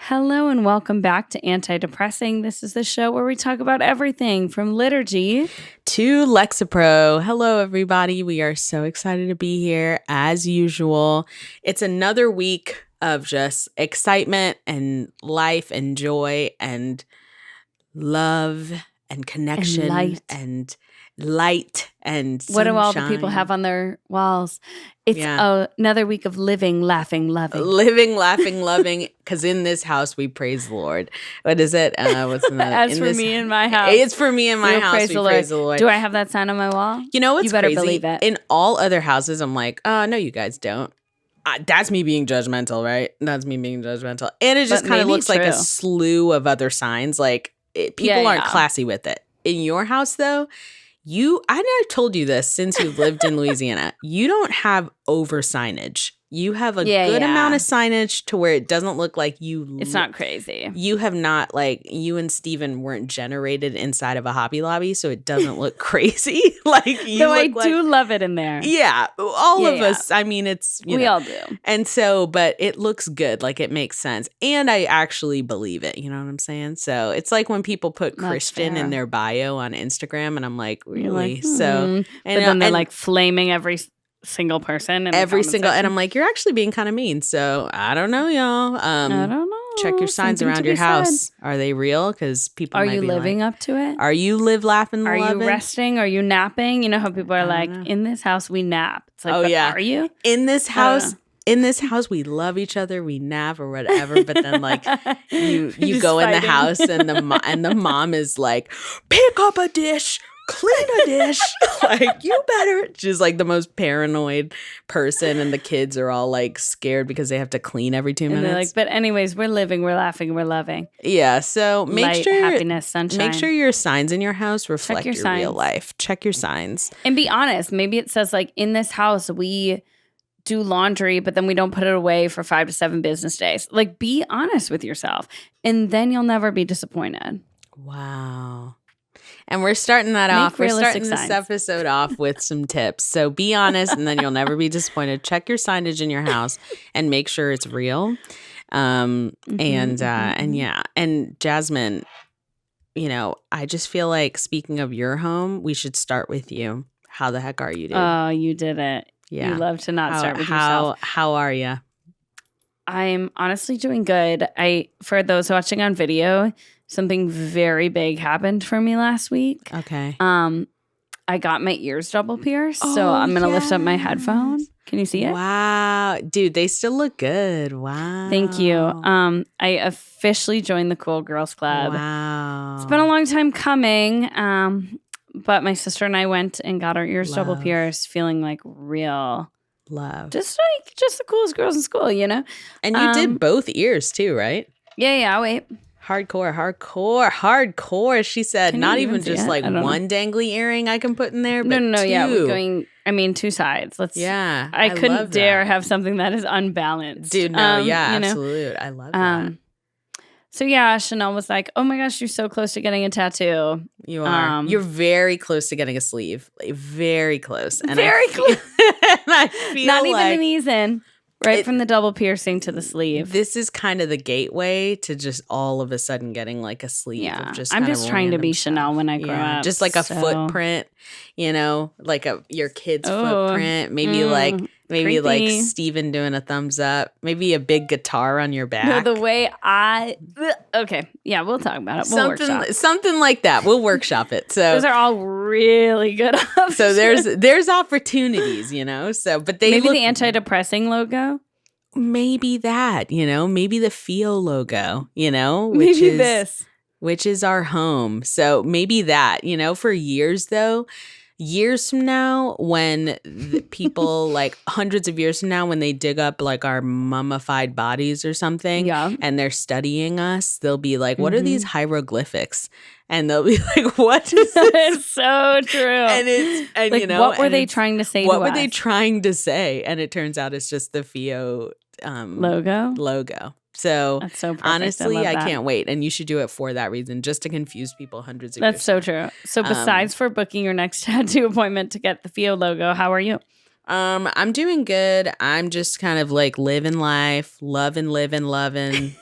Hello and welcome back to Anti-Depressing. This is the show where we talk about everything from liturgy to Lexapro. Hello, everybody. We are so excited to be here as usual. It's another week of just excitement and life and joy and love and connection and light and sunshine. What do all the people have on their walls? It's another week of living, laughing, loving. Living, laughing, loving, because in this house we praise the Lord. What is it? What's in the, As in for this, me in my house. It's for me in my house. We praise the Lord. Do I have that sign on my wall? You know what's You better crazy? believe it. In all other houses, I'm like, no, you guys don't. That's me being judgmental, right? That's me being judgmental. And it just kind of looks like a slew of other signs. Like, people aren't classy with it. In your house, though, I know I've told you this since you've lived in Louisiana. You don't have over signage. You have a good amount of signage to where it doesn't look like you. It's not crazy. You have not, like, you and Steven weren't generated inside of a Hobby Lobby, so it doesn't look crazy. Like, you Though look I do love it in there. Yeah, all of us. I mean, it's, we all do. And so, but it looks good. Like, it makes sense. And I actually believe it. You know what I'm saying? So it's like when people put Christian in their bio on Instagram, and I'm like, really? Like, So, but then they're like flaming every single person and and I'm like, you're actually being kind of mean. So I don't know, y'all. I don't know. Check your signs around your house. Are they real? Because people are might you be living up to it? Are you live laughing are loving? You resting? Are you napping? You know how people are like, in this house we nap. It's like, are you in this house? In this house, we love each other, we nap or whatever. But then, like, you go in the house, and the mom is like, pick up a dish. Clean a dish. Like, you better. She's like the most paranoid person, and the kids are all like scared because they have to clean every 2 minutes. They're like, but anyways, we're living, we're laughing, we're loving. Yeah, so make sure happiness, sunshine. Make sure your signs in your house reflect your real life. Check your signs. And be honest. Maybe it says, like, in this house we do laundry, but then we don't put it away for 5 to 7 business days. Like, be honest with yourself, and then you'll never be disappointed. Wow. And we're starting that off. We're starting this episode off with some tips. So be honest, and then you'll never be disappointed. Check your signage in your house and make sure it's real. And Jasmine, you know, I just feel like, speaking of your home, we should start with you. How the heck are you, dude? Oh, you did it. Yeah. You love to not start with yourself. How are you? I'm honestly doing good. For those watching on video, something very big happened for me last week. Okay. I got my ears double pierced, so I'm going to lift up my headphone. Can you see it? Wow. Dude, they still look good. Wow. Thank you. I officially joined the Cool Girls Club. Wow. It's been a long time coming, but my sister and I went and got our ears double pierced, feeling like real love. Just the coolest girls in school, you know? And you did both ears too, right? Yeah, wait. Hardcore. She said, not even just like one dangly earring I can put in there, but no, two. Yeah, we're going. I mean, 2 sides. I couldn't dare have something that is unbalanced, dude. No, absolutely. I love that. So yeah, Chanel was like, "Oh my gosh, you're so close to getting a tattoo. You are. You're very close to getting a sleeve. Like, very close. And very close. And I feel not like even an ease in." Right from the double piercing to the sleeve. This is kind of the gateway to just all of a sudden getting like a sleeve. Yeah, of just I'm just trying to be stuff. Chanel when I grow up. Just like a footprint, you know, like your kid's footprint. Maybe like Steven doing a thumbs up. Maybe a big guitar on your back. No, the way okay, yeah, we'll talk about it. Something like that. We'll workshop it. So those are all really good options. So there's opportunities, you know. So, but maybe the Anti-Depressing logo. Maybe that, you know, maybe the Feel logo, you know, which is our home. So maybe that, you know, for years from now, when people like hundreds of years from now, when they dig up like our mummified bodies or something, and they're studying us, they'll be like, what are these hieroglyphics? And they'll be like, what is this? It's so true. And like, you know, what were they trying to say? What were they trying to say? And it turns out it's just the Fio logo. So, that's so perfect. Honestly, I can't wait. And you should do it for that reason, just to confuse people hundreds of years. That's so true. So besides for booking your next tattoo appointment to get the Fio logo, how are you? I'm doing good. I'm just kind of like living life, loving, living.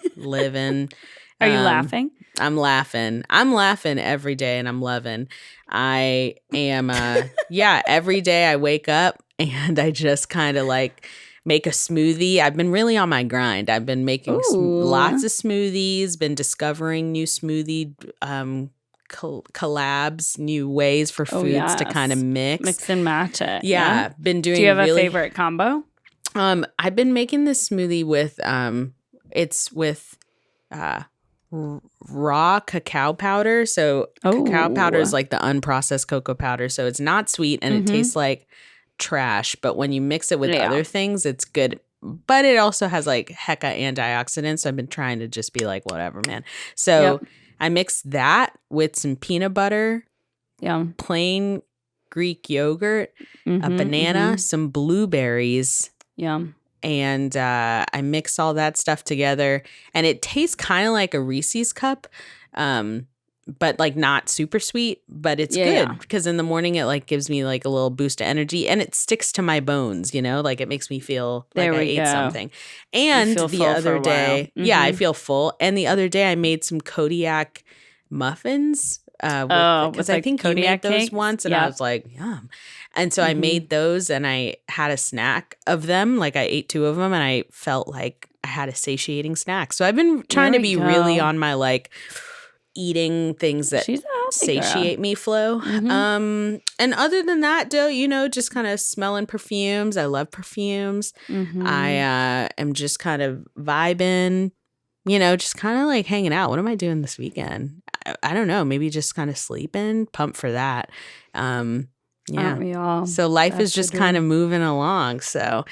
Are you laughing? I'm laughing. I'm laughing every day and I'm loving. I am, every day I wake up and I just kind of like make a smoothie. I've been really on my grind. I've been making lots of smoothies, been discovering new smoothie collabs, new ways for foods to kind of mix and match it. Yeah, been doing. Do you have a favorite combo? I've been making this smoothie with it's with raw cacao powder. So cacao powder is like the unprocessed cocoa powder, so it's not sweet and it tastes like trash. But when you mix it with other things, it's good. But it also has like hecka antioxidants. So I've been trying to just be like, whatever, man. So I mixed that with some peanut butter, plain Greek yogurt, a banana, some blueberries. And I mix all that stuff together. And it tastes kind of like a Reese's cup, but like not super sweet. But it's good because in the morning it like gives me like a little boost of energy. And it sticks to my bones, you know? Like it makes me feel like I ate something. And the other day, I feel full. And the other day I made some Kodiak muffins. Because I think Kodiak you made those once and I was like, yum. And so I made those and I had a snack of them. Like I ate 2 of them and I felt like I had a satiating snack. So I've been trying to be really on my like eating things that satiate me flow. And other than that, though, you know, just kind of smelling perfumes. I love perfumes. I am just kind of vibing, you know, just kind of like hanging out. What am I doing this weekend? I don't know. Maybe just kind of sleeping. Pumped for that. Aren't we all? So life is just kind of moving along. So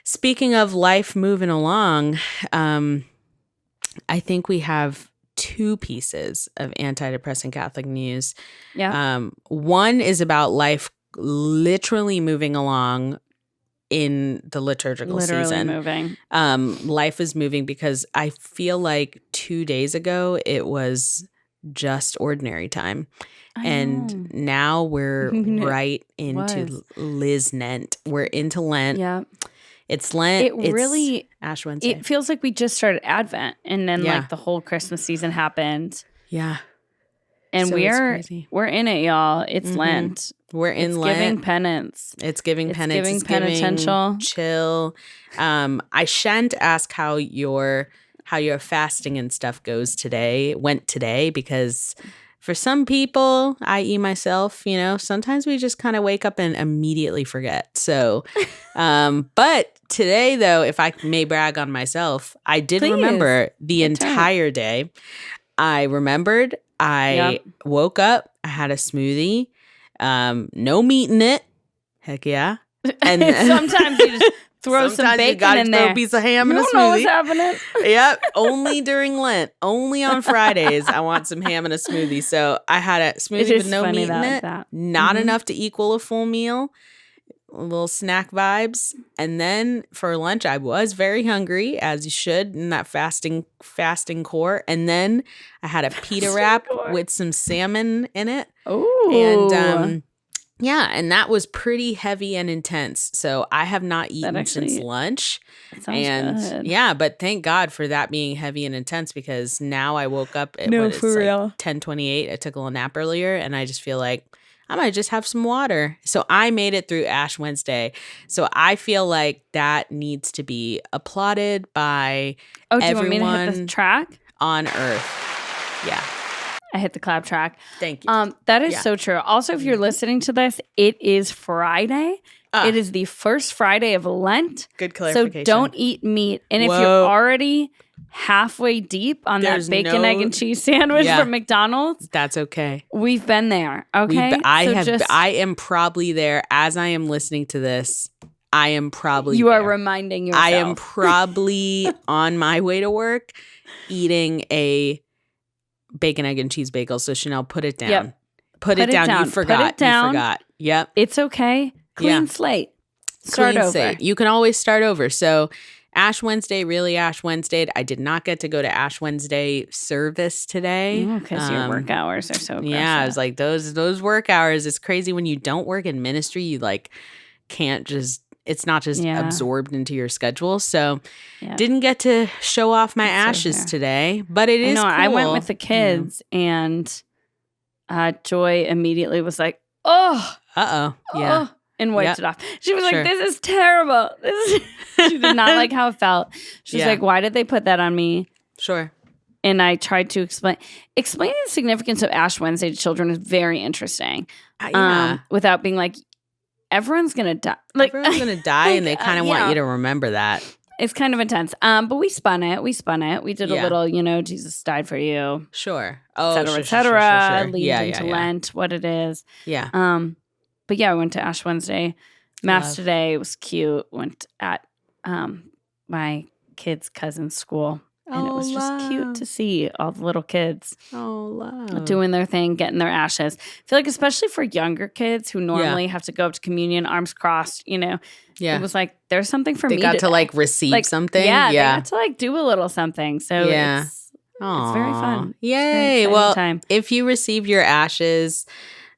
speaking of life moving along, I think we have 2 pieces of anti-depressing Catholic news. One is about life literally moving along in the liturgical season. Moving. Life is moving because I feel like 2 days ago it was just ordinary time. And now we're right into Liznent. We're into Lent. Yeah. It's Lent. It's Ash Wednesday. It feels like we just started Advent and then like the whole Christmas season happened. Yeah. And so we're in it, y'all. It's Lent. We're in Lent. It's giving penance. It's giving penance. It's giving penitential. Chill. I shan't ask how your fasting and stuff went today, because for some people, i.e. myself, you know, sometimes we just kind of wake up and immediately forget. So, but today, though, if I may brag on myself, I did remember the entire day. I remembered. I woke up. I had a smoothie. No meat in it. Heck yeah. And sometimes you just throw some bacon in there. Throw a piece of ham in a smoothie. You don't know what's happening. Yep. Only during Lent. Only on Fridays I want some ham in a smoothie. So I had a smoothie with no meat in it. Not enough to equal a full meal. A little snack vibes. And then for lunch I was very hungry, as you should in that fasting core. And then I had a pita wrap with some salmon in it. Oh. And and that was pretty heavy and intense. So I have not eaten since lunch. Sounds good. But thank God for that being heavy and intense, because now I woke up at real. 10:28. I took a little nap earlier and I just feel like I might just have some water. So I made it through Ash Wednesday. So I feel like that needs to be applauded by everyone. Do you want me to hit the track? On earth. Yeah. I hit the clap track. Thank you. That is so true. Also, if you're listening to this, it is Friday. It is the first Friday of Lent. Good clarification. So don't eat meat. And if you're already halfway deep on that bacon, egg, and cheese sandwich from McDonald's, that's okay. We've been there. Okay. I am probably there as I am listening to this. I am probably You are reminding yourself. I am probably on my way to work eating a bacon, egg, and cheese bagel. So Chanel, put it down. Yep. Put it down. You forgot. Put it down. You forgot. Yep. It's okay. Clean slate. Start over. Slate. You can always start over. So Ash Wednesday, really Ash Wednesday. I did not get to go to Ash Wednesday service today. Because your work hours are so aggressive. Yeah, I was like, those work hours. It's crazy when you don't work in ministry. You like can't just it's not just absorbed into your schedule. So Yeah. didn't get to show off my ashes today, but it is cool. I went with the kids and Joy immediately was like, oh. Uh-oh. Yeah. And wiped it off. She was like, this is terrible. She did not like how it felt. She was like, why did they put that on me? Sure. And I tried to explain. Explaining the significance of Ash Wednesday to children is very interesting. Without being like, everyone's going to die. Like, everyone's going to die, and they kind of want you to remember that. It's kind of intense. But we spun it. We did a little, Jesus died for you. Sure. Et cetera. Lead into Lent, what it is. Yeah. But yeah, I went to Ash Wednesday. Mass today. It was cute. Went at my kid's cousin's school. And it was just cute to see all the little kids doing their thing, getting their ashes. I feel like especially for younger kids who normally have to go up to communion, arms crossed, it was like, there's something for me. They got to like receive something. Yeah, they got to like do a little something. So it's very fun. Yay. Well, if you receive your ashes,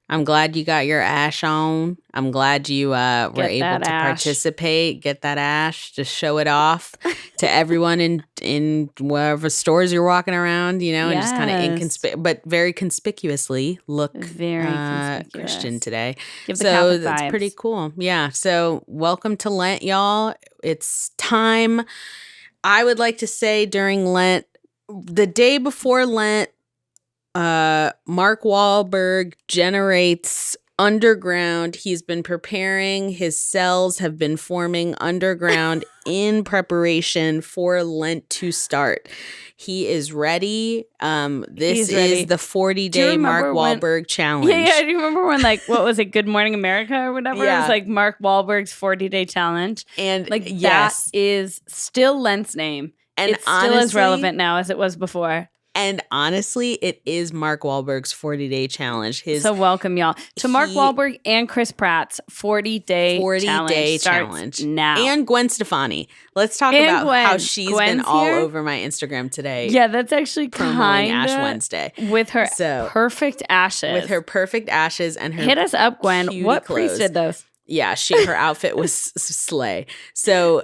I'm glad you got your ash on. I'm glad you were able to participate, get that ash, just show it off to everyone in wherever stores you're walking around, and just kind of but very conspicuously look very Christian today. Give the Catholic that's vibes. Pretty cool. Yeah. So welcome to Lent, y'all. It's time. I would like to say during Lent, the day before Lent, Mark Whalbergs generates underground. He's been preparing. His cells have been forming underground in preparation for Lent to start. He is ready. This is the 40-day Mark Whalbergs challenge. Yeah. Do you remember when, what was it, Good Morning America or whatever? Yeah. It was like Mark Whalbergs 40-day challenge. And that is still Lent's name. And it's still as relevant now as it was before. And honestly, it is Mark Whalbergs' 40-day challenge. So welcome, y'all, to Mark Whalberg and Chris Pratt's 40-day challenge now. And Gwen Stefani. Let's talk about how she's been all over my Instagram today. Yeah, that's actually promoting Ash Wednesday. With her perfect ashes. With her perfect ashes and her hit us up, Gwen. What priest did those? Yeah, her outfit was slay. So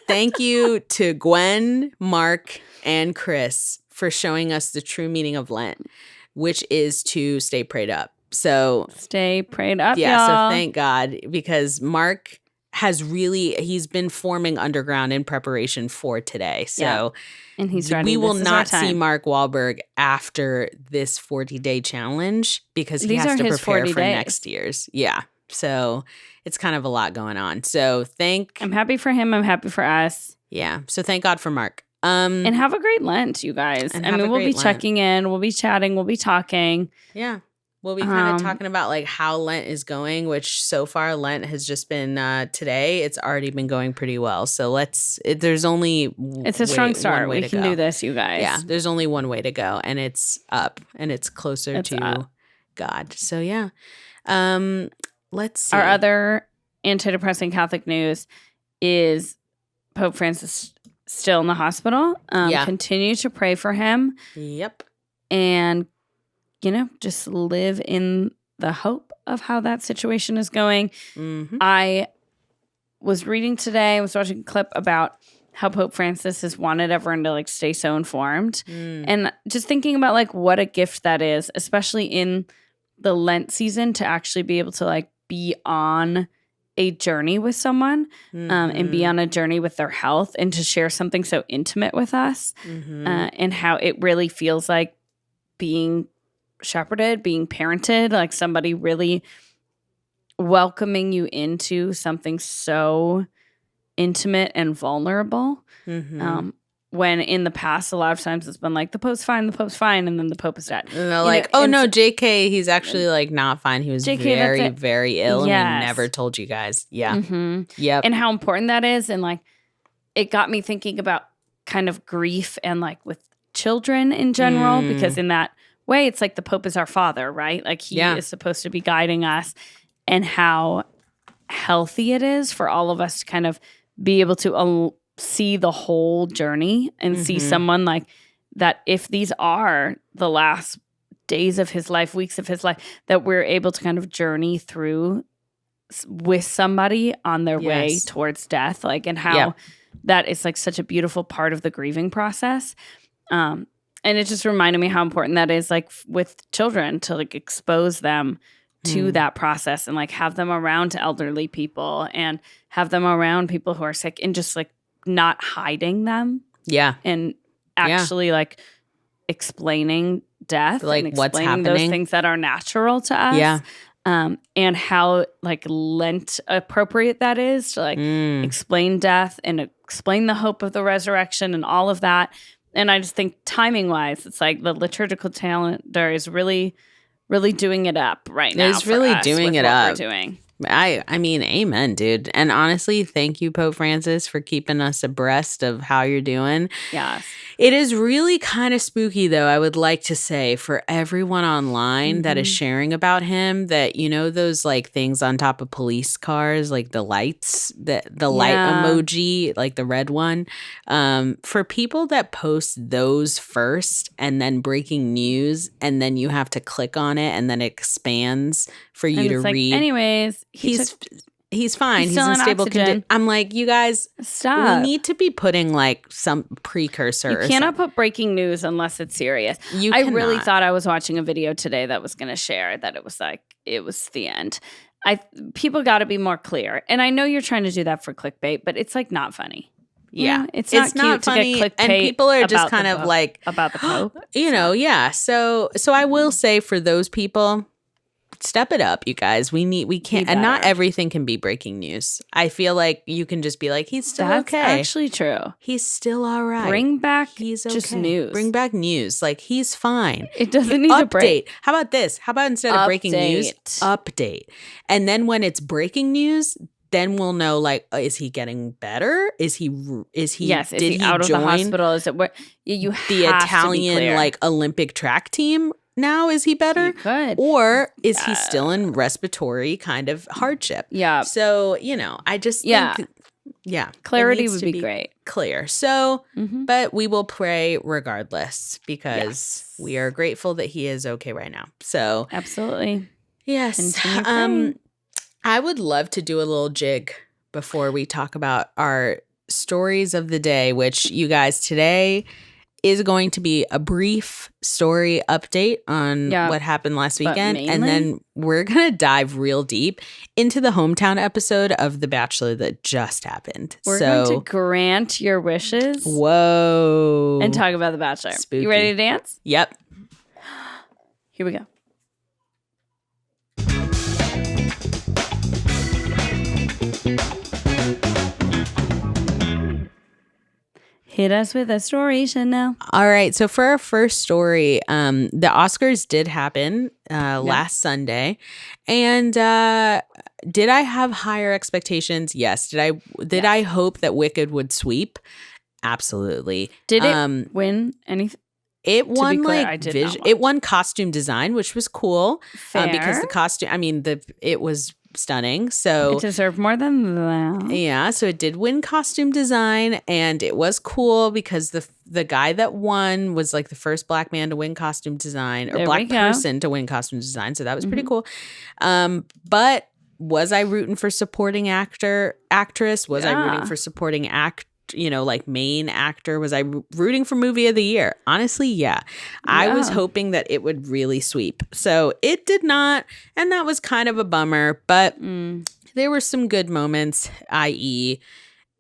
thank you to Gwen, Mark, and Chris for showing us the true meaning of Lent, which is to stay prayed up. So stay prayed up, yeah, y'all. So thank God, because Mark he's been forming underground in preparation for today. So and he's ready. We will not see Mark Whalbergs after this 40-day challenge because he has to prepare for next year's. Yeah. So it's kind of a lot going on. So I'm happy for him. I'm happy for us. Yeah. So thank God for Mark. And have a great Lent, you guys. We'll be checking in. We'll be chatting. We'll be talking. Yeah. We'll be kind of talking about how Lent is going, which so far Lent has just been today. It's already been going pretty well. So there's only it's a strong start. We can do this, you guys. Yeah. There's only one way to go, and it's up, and it's closer to God. So yeah. Let's see. Our other antidepressant Catholic news is Pope Francis still in the hospital. Continue to pray for him. Yep. And, just live in the hope of how that situation is going. Mm-hmm. I was reading today, I was watching a clip about how Pope Francis has wanted everyone to stay so informed. And just thinking about what a gift that is, especially in the Lent season, to actually be able to be on a journey with someone and be on a journey with their health and to share something so intimate with us and how it really feels like being shepherded, being parented, somebody really welcoming you into something so intimate and vulnerable. When in the past, a lot of times it's been the Pope's fine, and then the Pope is dead. And they're no, JK, he's actually not fine. He was very, very ill, and we never told you guys. Yeah. Mm-hmm. Yep. And how important that is. And it got me thinking about kind of grief and with children in general, because in that way, it's the Pope is our father, right? He is supposed to be guiding us, and how healthy it is for all of us to kind of be able to see the whole journey and see someone that, if these are the last days of his life, weeks of his life, that we're able to kind of journey through with somebody on their way towards death, like, and how that is like such a beautiful part of the grieving process. And it just reminded me how important that is, like with children, to like expose them to that process and like have them around elderly people and have them around people who are sick and just like not hiding them. Yeah. And actually like explaining death, like and what's explaining happening, those things that are natural to us. Yeah. And how like Lent appropriate that is to like explain death and explain the hope of the resurrection and all of that. And I just think timing wise, it's like the liturgical calendar is really, really doing it up right now. It's really doing it up. We're doing. I mean, amen, dude. And honestly, thank you, Pope Francis, for keeping us abreast of how you're doing. Yes. It is really kind of spooky, though, I would like to say, for everyone online that is sharing about him, that, you know, those like things on top of police cars, like the lights, the light emoji, like the red one. For people that post those first and then breaking news, and then you have to click on it and then it expands for you to read. Anyways, he's fine. He's in stable condition. I'm like, you guys, stop. We need to be putting like some precursor. You cannot put breaking news unless it's serious. I really thought I was watching a video today that was going to share that it was like, it was the end. People got to be more clear. And I know you're trying to do that for clickbait, but it's like not funny. Yeah, it's not funny, to get clickbait, and people are just kind of like about the Pope. You know, yeah. So I will say, for those people, step it up, you guys. We can't, and not everything can be breaking news. I feel like you can just be like, he's still okay. That's actually true. He's still all right. Bring back he's okay. just news. Bring back news. Like, he's fine. It doesn't need to break. How about this? How about instead of breaking news, update? And then when it's breaking news, then we'll know, like, is he getting better? Is he yes, is he out of the hospital? Is it where you have the Italian like Olympic track team? Now, is he better? Or is he still in respiratory kind of hardship? Yeah. So, you know, I just think, clarity would be great. Clear. So, but we will pray regardless, because we are grateful that he is okay right now. So, absolutely. Yes. I would love to do a little jig before we talk about our stories of the day, which, you guys, today is going to be a brief story update on what happened last weekend. And then we're going to dive real deep into the hometown episode of The Bachelor that just happened. We're going to grant your wishes. Whoa. And talk about The Bachelor. Spooky. You ready to dance? Yep. Here we go. Hit us with a story, Chanel. All right. So for our first story, the Oscars did happen last Sunday. And did I have higher expectations? Yes. Did I hope that Wicked would sweep? Absolutely. Did it win anything? It won it won costume design, which was cool. Fair. Because the costume, I mean, it was stunning. So it deserved more than that. Yeah, so it did win costume design, and it was cool because the guy that won was like the first black man to win costume design, or black person to win costume design. So that was pretty cool. But was I rooting for supporting actress? Was I rooting for supporting like main actor? Was I rooting for movie of the year? Honestly, yeah. I was hoping that it would really sweep. So it did not, and that was kind of a bummer, but there were some good moments, i.e.,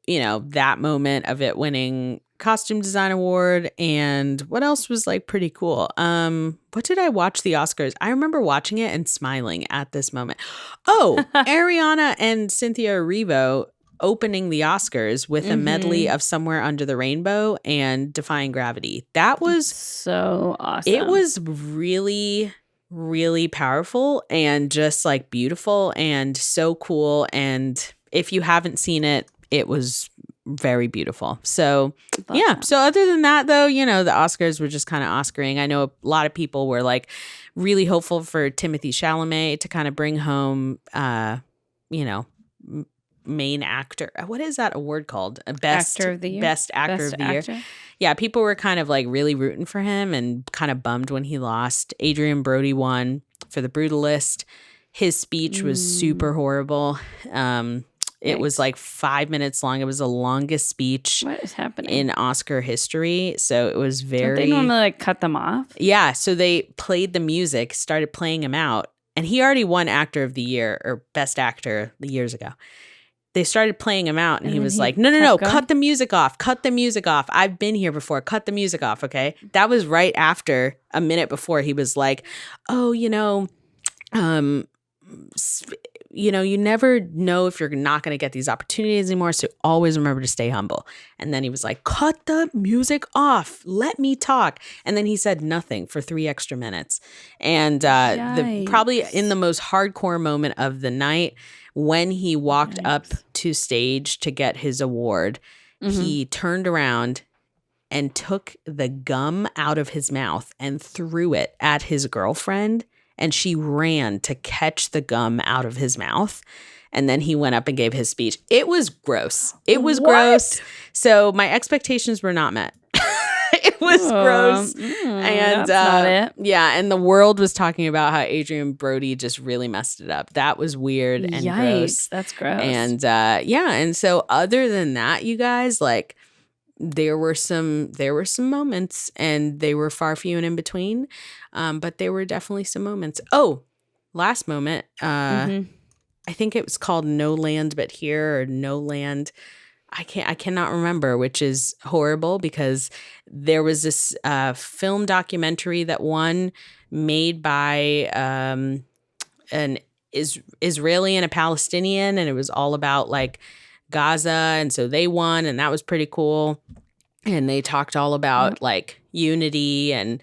that moment of it winning costume design award. And what else was like pretty cool? What did I watch the Oscars? I remember watching it and smiling at this moment. Oh, Ariana and Cynthia Erivo opening the Oscars with a medley of Somewhere Under the Rainbow and Defying Gravity. That was so awesome. It was really, really powerful and just like beautiful and so cool. And if you haven't seen it, it was very beautiful. So yeah. So other than that, though, the Oscars were just kind of Oscaring. I know a lot of people were like really hopeful for Timothée Chalamet to kind of bring home, main actor. What is that award called? Best actor of the year. Best actor of the year. Yeah, people were kind of like really rooting for him and kind of bummed when he lost. Adrien Brodys won for The Brutalist. His speech was super horrible. It was like 5 minutes long. It was the longest speech what is happening in Oscar history. So it was very. Don't they normally like cut them off? Yeah. So they played the music, started playing him out. And he already won Actor of the Year or Best Actor years ago. They started playing him out and he was like, no, cut the music off. Cut the music off. I've been here before. Cut the music off. Okay. That was right after a minute before he was like, oh, you never know if you're not going to get these opportunities anymore. So always remember to stay humble. And then he was like, cut the music off. Let me talk. And then he said nothing for 3 extra minutes. And probably in the most hardcore moment of the night, when he walked up to stage to get his award, he turned around and took the gum out of his mouth and threw it at his girlfriend. And she ran to catch the gum out of his mouth. And then he went up and gave his speech. It was gross. It was gross. So my expectations were not met. It was gross. And that's not it. Yeah. And the world was talking about how Adrien Brodys just really messed it up. That was weird and gross. That's gross. And and so other than that, you guys, like, there were some moments, and they were far few and in between, but there were definitely some moments. Oh, last moment, I think it was called No Land But Here, or No Land. I cannot remember, which is horrible because there was this film documentary that won, made by an Israeli and a Palestinian, and it was all about like Gaza, and so they won, and that was pretty cool. And they talked all about like unity, and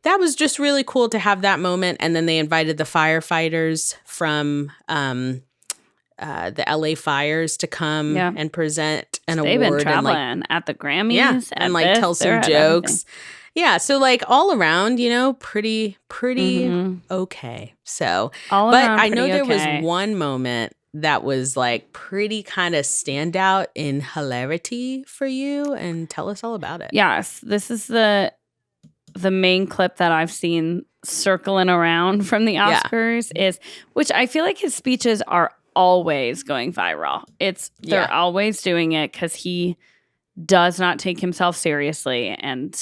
that was just really cool to have that moment. And then they invited the firefighters from the LA fires to come and present an award. They've been traveling and, at the Grammys, and like tell some jokes. Yeah, so like all around, pretty okay. So, but I know there was one moment that was like pretty kind of standout in hilarity for you, and tell us all about it. Yes, this is the main clip that I've seen circling around from the Oscars, is which I feel like his speeches are always going viral. They're always doing it because he does not take himself seriously, and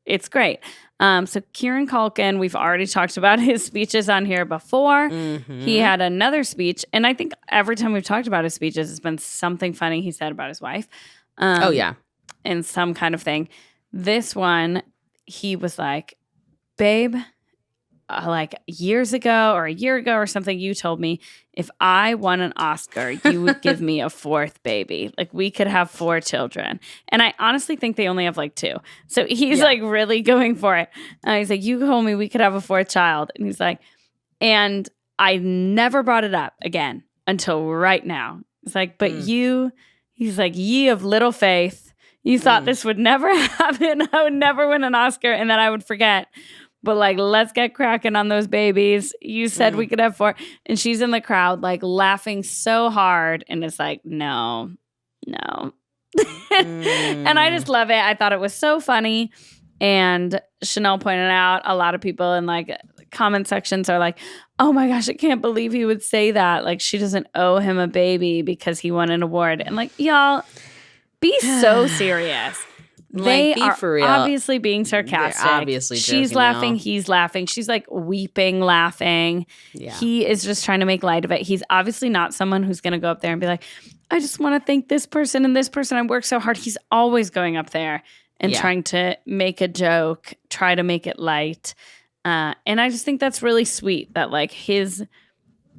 it's great. So Kieran Culkin, we've already talked about his speeches on here before. He had another speech, and I think every time we've talked about his speeches, it's been something funny he said about his wife. And some kind of thing. This one, he was like, babe, like years ago or a year ago or something, you told me if I won an Oscar, you would give me a 4th baby. Like we could have 4 children. And I honestly think they only have like 2. So he's like really going for it. He's like, you told me we could have a 4th child. And he's like, and I never brought it up again until right now. It's like, but he's like, ye of little faith. You thought this would never happen. I would never win an Oscar and then I would forget. But like, let's get cracking on those babies. You said we could have 4. And she's in the crowd, like laughing so hard. And it's like, no. And I just love it. I thought it was so funny. And Chanel pointed out, a lot of people in like comment sections are like, oh my gosh, I can't believe he would say that. Like she doesn't owe him a baby because he won an award. And like, y'all, be so serious. They are for real. Obviously being sarcastic. They're obviously she's laughing. Now. He's laughing. She's like weeping, laughing. Yeah. He is just trying to make light of it. He's obviously not someone who's going to go up there and be like, I just want to thank this person and this person. I worked so hard. He's always going up there and trying to make a joke, try to make it light. And I just think that's really sweet that like his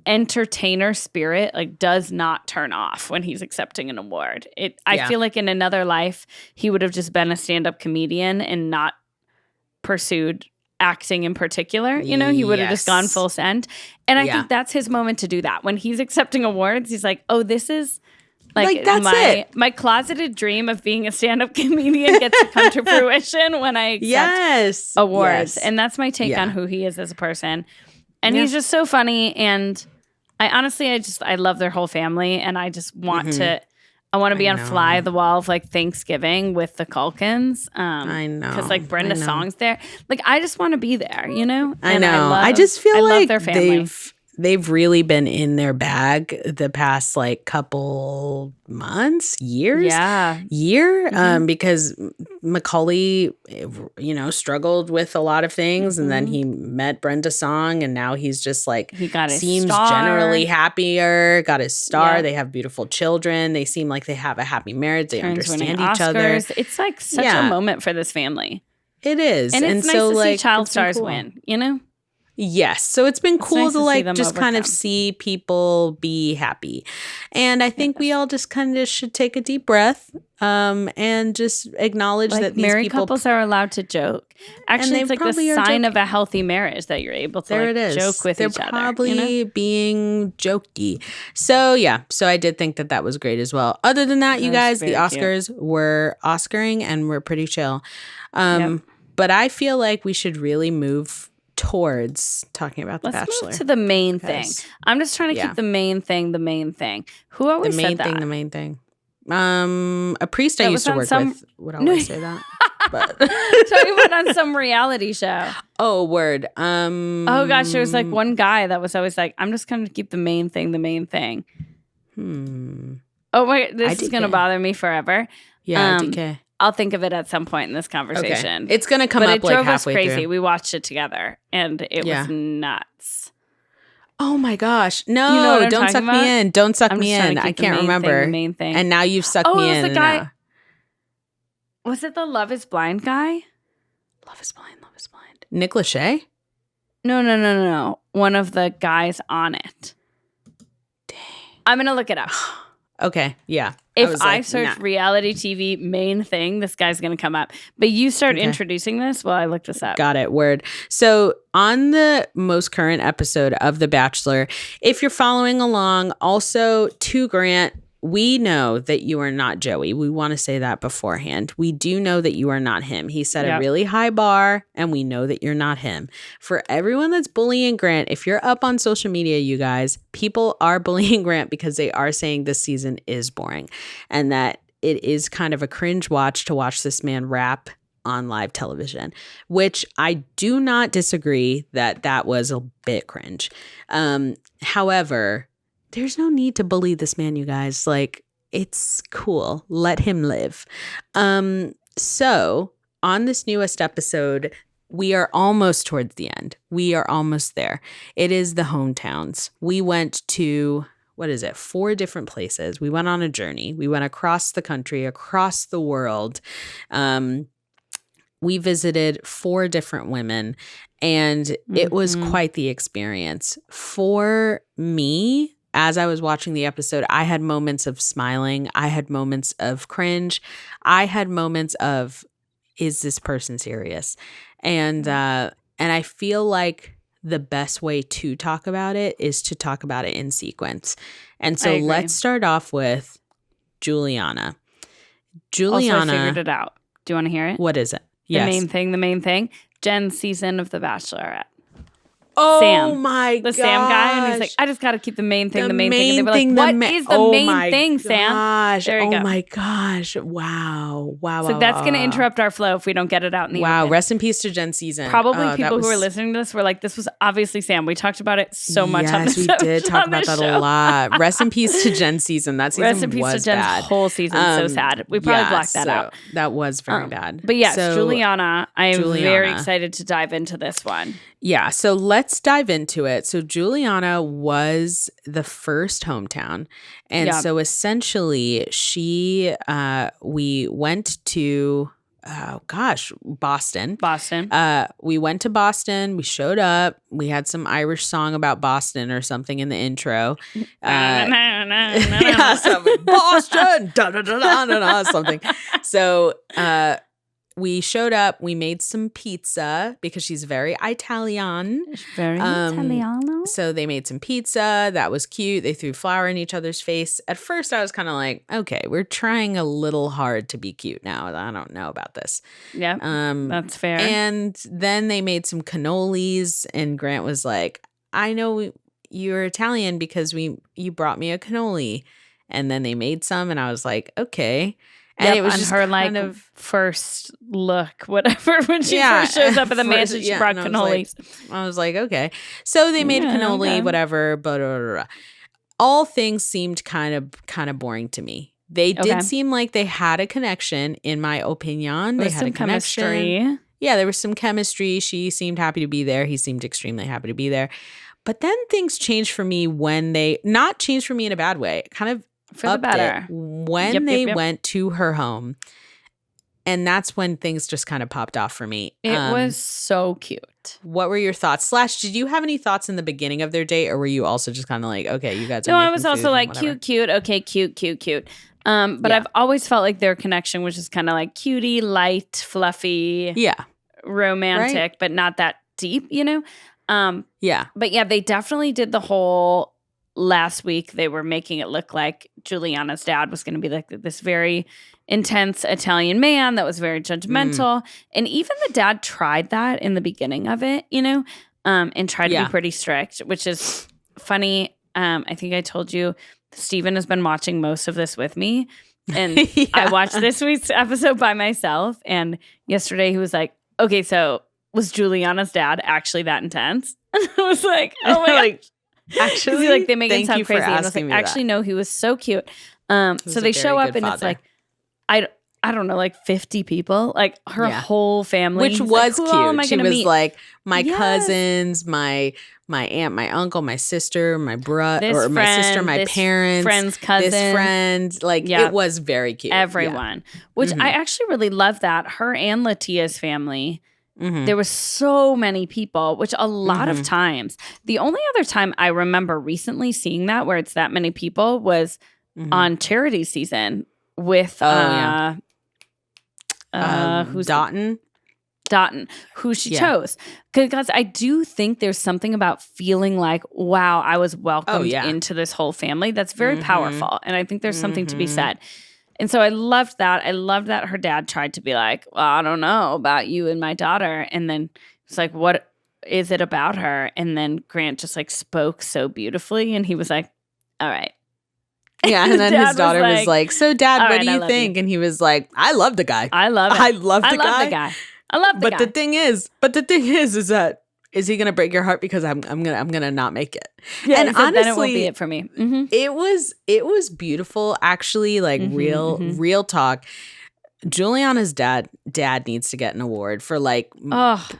entertainer spirit like does not turn off when he's accepting an award. I feel like in another life he would have just been a stand-up comedian and not pursued acting in particular. He would have just gone full send. And I think that's his moment to do that. When he's accepting awards, he's like, oh, this is like that's my closeted dream of being a stand-up comedian gets to come to fruition when I accept awards. And that's my take on who he is as a person. And he's just so funny. And I honestly, I love their whole family, and I just want to be on fly the wall of like Thanksgiving with the Culkins. I know. Because like Brenda Song's there. Like I just want to be there, I know. I just feel like their family. they've really been in their bag the past like couple months, years. Because Macaulay, struggled with a lot of things, and then he met Brenda Song, and now he's just like, he got his seems star. Generally happier, got his star. They have beautiful children. They seem like they have a happy marriage. They understand each other. It's like such a moment for this family. It is. And it's nice to see child stars win, Yes. So it's been cool to like just kind of see people be happy. And I think we all just kind of should take a deep breath and just acknowledge that these married couples are allowed to joke. Actually, it's like the sign of a healthy marriage that you're able to joke with each other. They're probably being jokey. So yeah. So I did think that was great as well. Other than that, you guys, the Oscars were Oscaring and were pretty chill. But I feel like we should really move towards talking about The Bachelor. Let's move to the main thing. I'm just trying to keep the main thing. Who always said that? The main thing. A priest I used to work with would always say that. But talking about on some reality show. Oh, word. Oh gosh, there was like one guy that was always like, I'm just going to keep the main thing. Oh wait, this is going to bother me forever. Yeah, DK. I'll think of it at some point in this conversation. Okay. It's going to come up like halfway through. But it drove us crazy. We watched it together, and it was nuts. Oh my gosh. No, don't suck me in. Don't suck me in. I can't remember. The main thing. And now you've sucked me in. Oh, it was the guy. Was it the Love is Blind guy? Love is Blind. Nick Lachey? No. One of the guys on it. Dang. I'm going to look it up. Okay, yeah. If I search reality TV main thing, this guy's going to come up. But you start introducing this while I look this up. Got it. Word. So on the most current episode of The Bachelor, if you're following along, also to Grant, we know that you are not Joey. We want to say that beforehand. We do know that you are not him. He set a really high bar, and we know that you're not him. For everyone that's bullying Grant, if you're up on social media, you guys, people are bullying Grant because they are saying this season is boring and that it is kind of a cringe watch to watch this man rap on live television, which I do not disagree that was a bit cringe. However, there's no need to bully this man, you guys. Like, it's cool. Let him live. So on this newest episode, we are almost towards the end. We are almost there. It is the hometowns. We went to, 4 different places. We went on a journey. We went across the country, across the world. We visited 4 different women, and it was quite the experience. For me, as I was watching the episode, I had moments of smiling. I had moments of cringe. I had moments of, is this person serious? And I feel like the best way to talk about it is to talk about it in sequence. And so let's start off with Juliana. Also, I figured it out. Do you want to hear it? What is it? The main thing. Jen's season of The Bachelorette. Oh Sam, my god. The Sam guy, and he's like, I just got to keep the main thing, the main thing. And they were like, what is the main thing, Sam? There you go. Oh my gosh. Wow. So that's going to interrupt our flow if we don't get it out in the open. Rest in peace to Jen's season. Probably people who are listening to this were like, this was obviously Sam. We talked about it so much on this show. Yes, we did talk about that a lot. Rest in peace to Jen's season. That season was bad. Rest in peace to Jen's whole season. So sad. We probably blocked that out. That was very bad. But yes, Juliana, I am very excited to dive into this one. Yeah, so let's dive into it. So Juliana was the first hometown. And so essentially we went to, Boston. We went to Boston. We showed up. We had some Irish song about Boston or something in the intro. Boston! Something. So we showed up. We made some pizza because she's very Italian. Very Italiano. So they made some pizza. That was cute. They threw flour in each other's face. At first, I was kind of like, okay, we're trying a little hard to be cute now. I don't know about this. Yeah, that's fair. And then they made some cannolis, and Grant was like, I know you're Italian because you brought me a cannoli. And then they made some, and I was like, okay. And it was just her kind of first look, whatever, when she first shows up at the mansion, she brought cannolis. I was like, okay. So they made cannoli, whatever, but all things seemed kind of boring to me. They did seem like they had a connection, in my opinion. They had a connection. Chemistry. Yeah, there was some chemistry. She seemed happy to be there. He seemed extremely happy to be there. But then things changed for me when they, not changed for me in a bad way, kind of for the better. When they went to her home. And that's when things just kind of popped off for me. It was so cute. What were your thoughts? / did you have any thoughts in the beginning of their date? Or were you also just kind of like, okay, you guys are No, I was also like, cute. Okay, cute. But I've always felt like their connection was just kind of like cutie, light, fluffy. Yeah. Romantic, right? But not that deep, you know? But yeah, they definitely did the whole last week. They were making it look like Juliana's dad was going to be like this very intense Italian man that was very judgmental. And even the dad tried that in the beginning of it, you know, and tried to be pretty strict, which is funny. I think I told you Steven has been watching most of this with me. And I watched this week's episode by myself. And yesterday he was like, okay, so was Juliana's dad actually that intense? And I was like, oh my God. Actually, like, they make it sound crazy. And I was like, actually, no, he was so cute. So they show up and it's like, I don't know, like 50 people, like her whole family. Which was like, cute. She was meet? Like, my cousins, my aunt, my uncle, my sister, my brother, or my sister, my parents, friend's cousin, this friend. Like, it was very cute. Everyone. Which I actually really love that. Her and Latia's family. There was so many people, which a lot of times, the only other time I remember recently seeing that where it's that many people was on charity season with who's Dotton, who she chose. Because I do think there's something about feeling like, wow, I was welcomed into this whole family. That's very powerful. And I think there's something to be said. And so I loved that. I loved that her dad tried to be like, well, I don't know about you and my daughter. And then it's like, what is it about her? And then Grant just like spoke so beautifully. And he was like, all right. Yeah, and then his daughter was like, so Dad, what do you think? And he was like, I love the guy. I love it. I love the guy. I love the guy. But the thing is that, is he gonna break your heart because I'm gonna not make it? Yeah, and honestly, then it won't be it for me. It was beautiful, actually. Like real talk. Juliana's dad needs to get an award for like.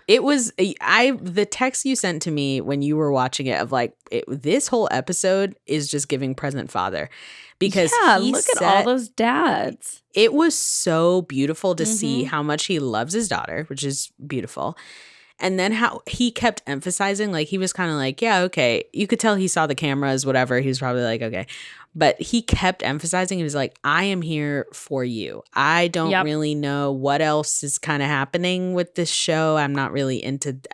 It was the text you sent to me when you were watching it of like this whole episode is just giving present father. Because look at all those dads. It was so beautiful to see how much he loves his daughter, which is beautiful. And then how he kept emphasizing, like he was kind of like, yeah, okay. You could tell he saw the cameras, whatever. He was probably like, okay. But he kept emphasizing, he was like, I am here for you. I don't really know what else is kind of happening with this show. I'm not really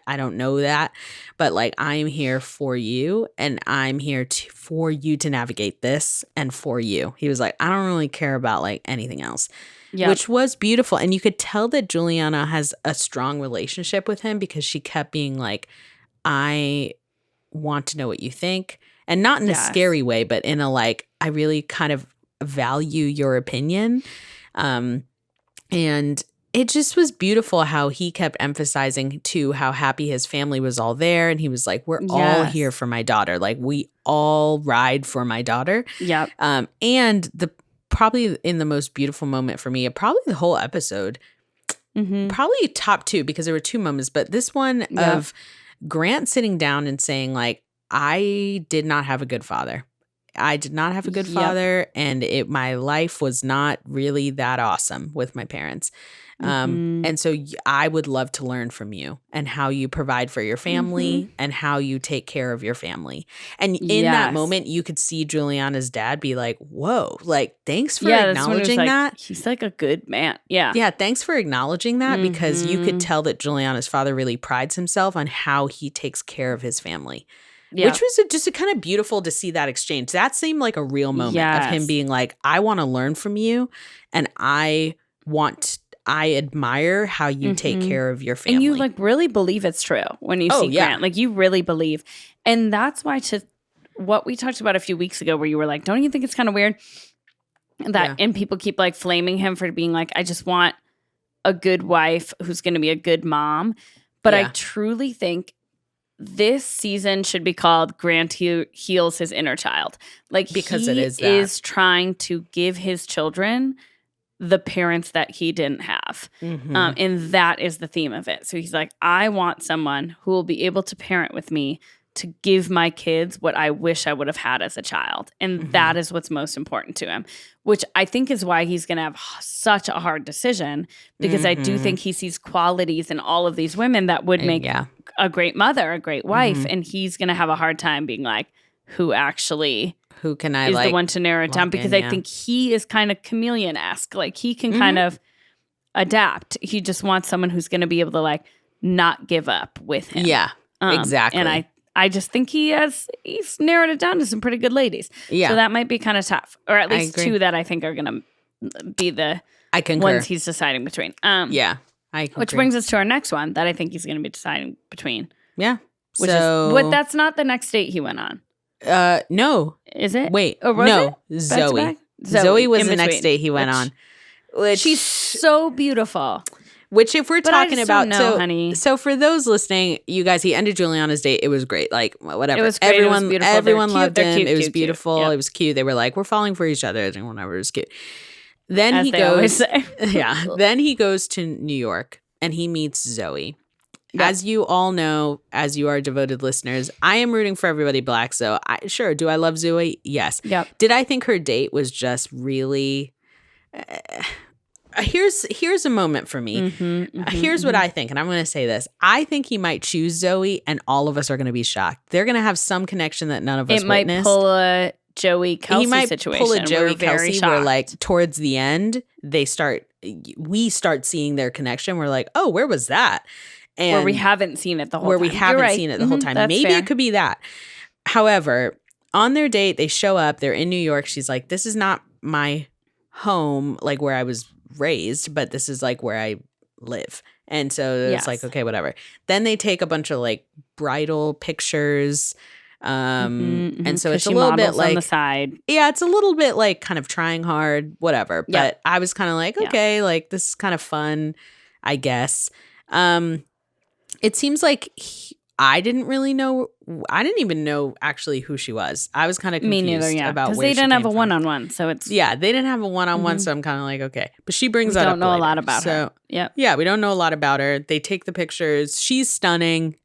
I don't know that. But like, I am here for you. And I'm here for you to navigate this and for you. He was like, I don't really care about like anything else. Yep. Which was beautiful. And you could tell that Juliana has a strong relationship with him because she kept being like, I want to know what you think. And not in a scary way, but in a like, I really kind of value your opinion. And it just was beautiful how he kept emphasizing too how happy his family was all there. And he was like, we're all here for my daughter. Like we all ride for my daughter. Yep. And probably in the most beautiful moment for me, probably the whole episode, probably top 2 because there were 2 moments, but this one of Grant sitting down and saying like, I did not have a good father. I did not have a good father, and my life was not really that awesome with my parents. And so I would love to learn from you and how you provide for your family and how you take care of your family. And in that moment, you could see Juliana's dad be like, whoa, like, thanks for acknowledging that. He's like a good man. Yeah. Yeah. Thanks for acknowledging that because you could tell that Juliana's father really prides himself on how he takes care of his family. Yeah. Which was just kind of beautiful to see that exchange. That seemed like a real moment of him being like, I want to learn from you and I admire how you take care of your family. And you like really believe it's true when you see Grant. Like you really believe. And that's why what we talked about a few weeks ago where you were like, don't you think it's kind of weird? And people keep like flaming him for being like, I just want a good wife who's going to be a good mom. But I truly think this season should be called Grant Heals His Inner Child. Like, because he it is that. is trying to give his children the parents that he didn't have. And that is the theme of it. So he's like, I want someone who will be able to parent with me to give my kids what I wish I would have had as a child. And that is what's most important to him, which I think is why he's going to have such a hard decision, because I do think he sees qualities in all of these women that would make a great mother, a great wife. And he's going to have a hard time being like, who can I is the one to narrow it down, because I think he is kind of chameleon-esque. Like, he can kind of adapt. He just wants someone who's going to be able to like not give up with him. Yeah, exactly. And I just think he's narrowed it down to some pretty good ladies. Yeah. So that might be kind of tough. Or at least two that I think are going to be the ones he's deciding between. I concur. Which brings us to our next one that I think he's going to be deciding between. Yeah. But that's not the next date he went on. No. Is it? Wait. Oh, no. Zoe. Zoe was the next date he went on. She's so beautiful. Which, if we're talking about, honey. So for those listening, you guys, he ended Juliana's date. It was great. Like, whatever. It was great. Everyone loved him. Cute, it was beautiful. Yep. It was cute. They were like, we're falling for each other and whatever. It was cute. Then As he they goes. always say. Yeah. Then he goes to New York and he meets Zoe. Yep. As you all know, as you are devoted listeners, I am rooting for everybody black. So sure. Do I love Zoe? Yes. Yep. Did I think her date was just really? Here's a moment for me. Here's what I think, and I'm going to say this. I think he might choose Zoe, and all of us are going to be shocked. They're going to have some connection that none of us witnessed. It might pull a Joey Kelsey situation. Pull a Joey Kelsey where, like, towards the end, we start seeing their connection. We're like, oh, where was that? And where we haven't seen it the whole time. Where we haven't seen it the whole time. Maybe fair. It could be that. However, on their date, they show up. They're in New York. She's like, this is not my home, like where I was raised, but this is like where I live. And so it's like, okay, whatever. Then they take a bunch of like bridal pictures. And so it's a little bit like on the side. Yeah, it's a little bit like kind of trying hard, whatever. But I was kind of like, okay, like this is kind of fun, I guess. It seems like I didn't even know actually who she was. I was kind of confused. Me neither, about because where they didn't have a from. one-on-one, so it's they didn't have a one-on-one, so I'm kind of like, okay. But she brings that up. We don't know later. a lot about her. Yeah, we don't know a lot about her. They take the pictures. She's stunning.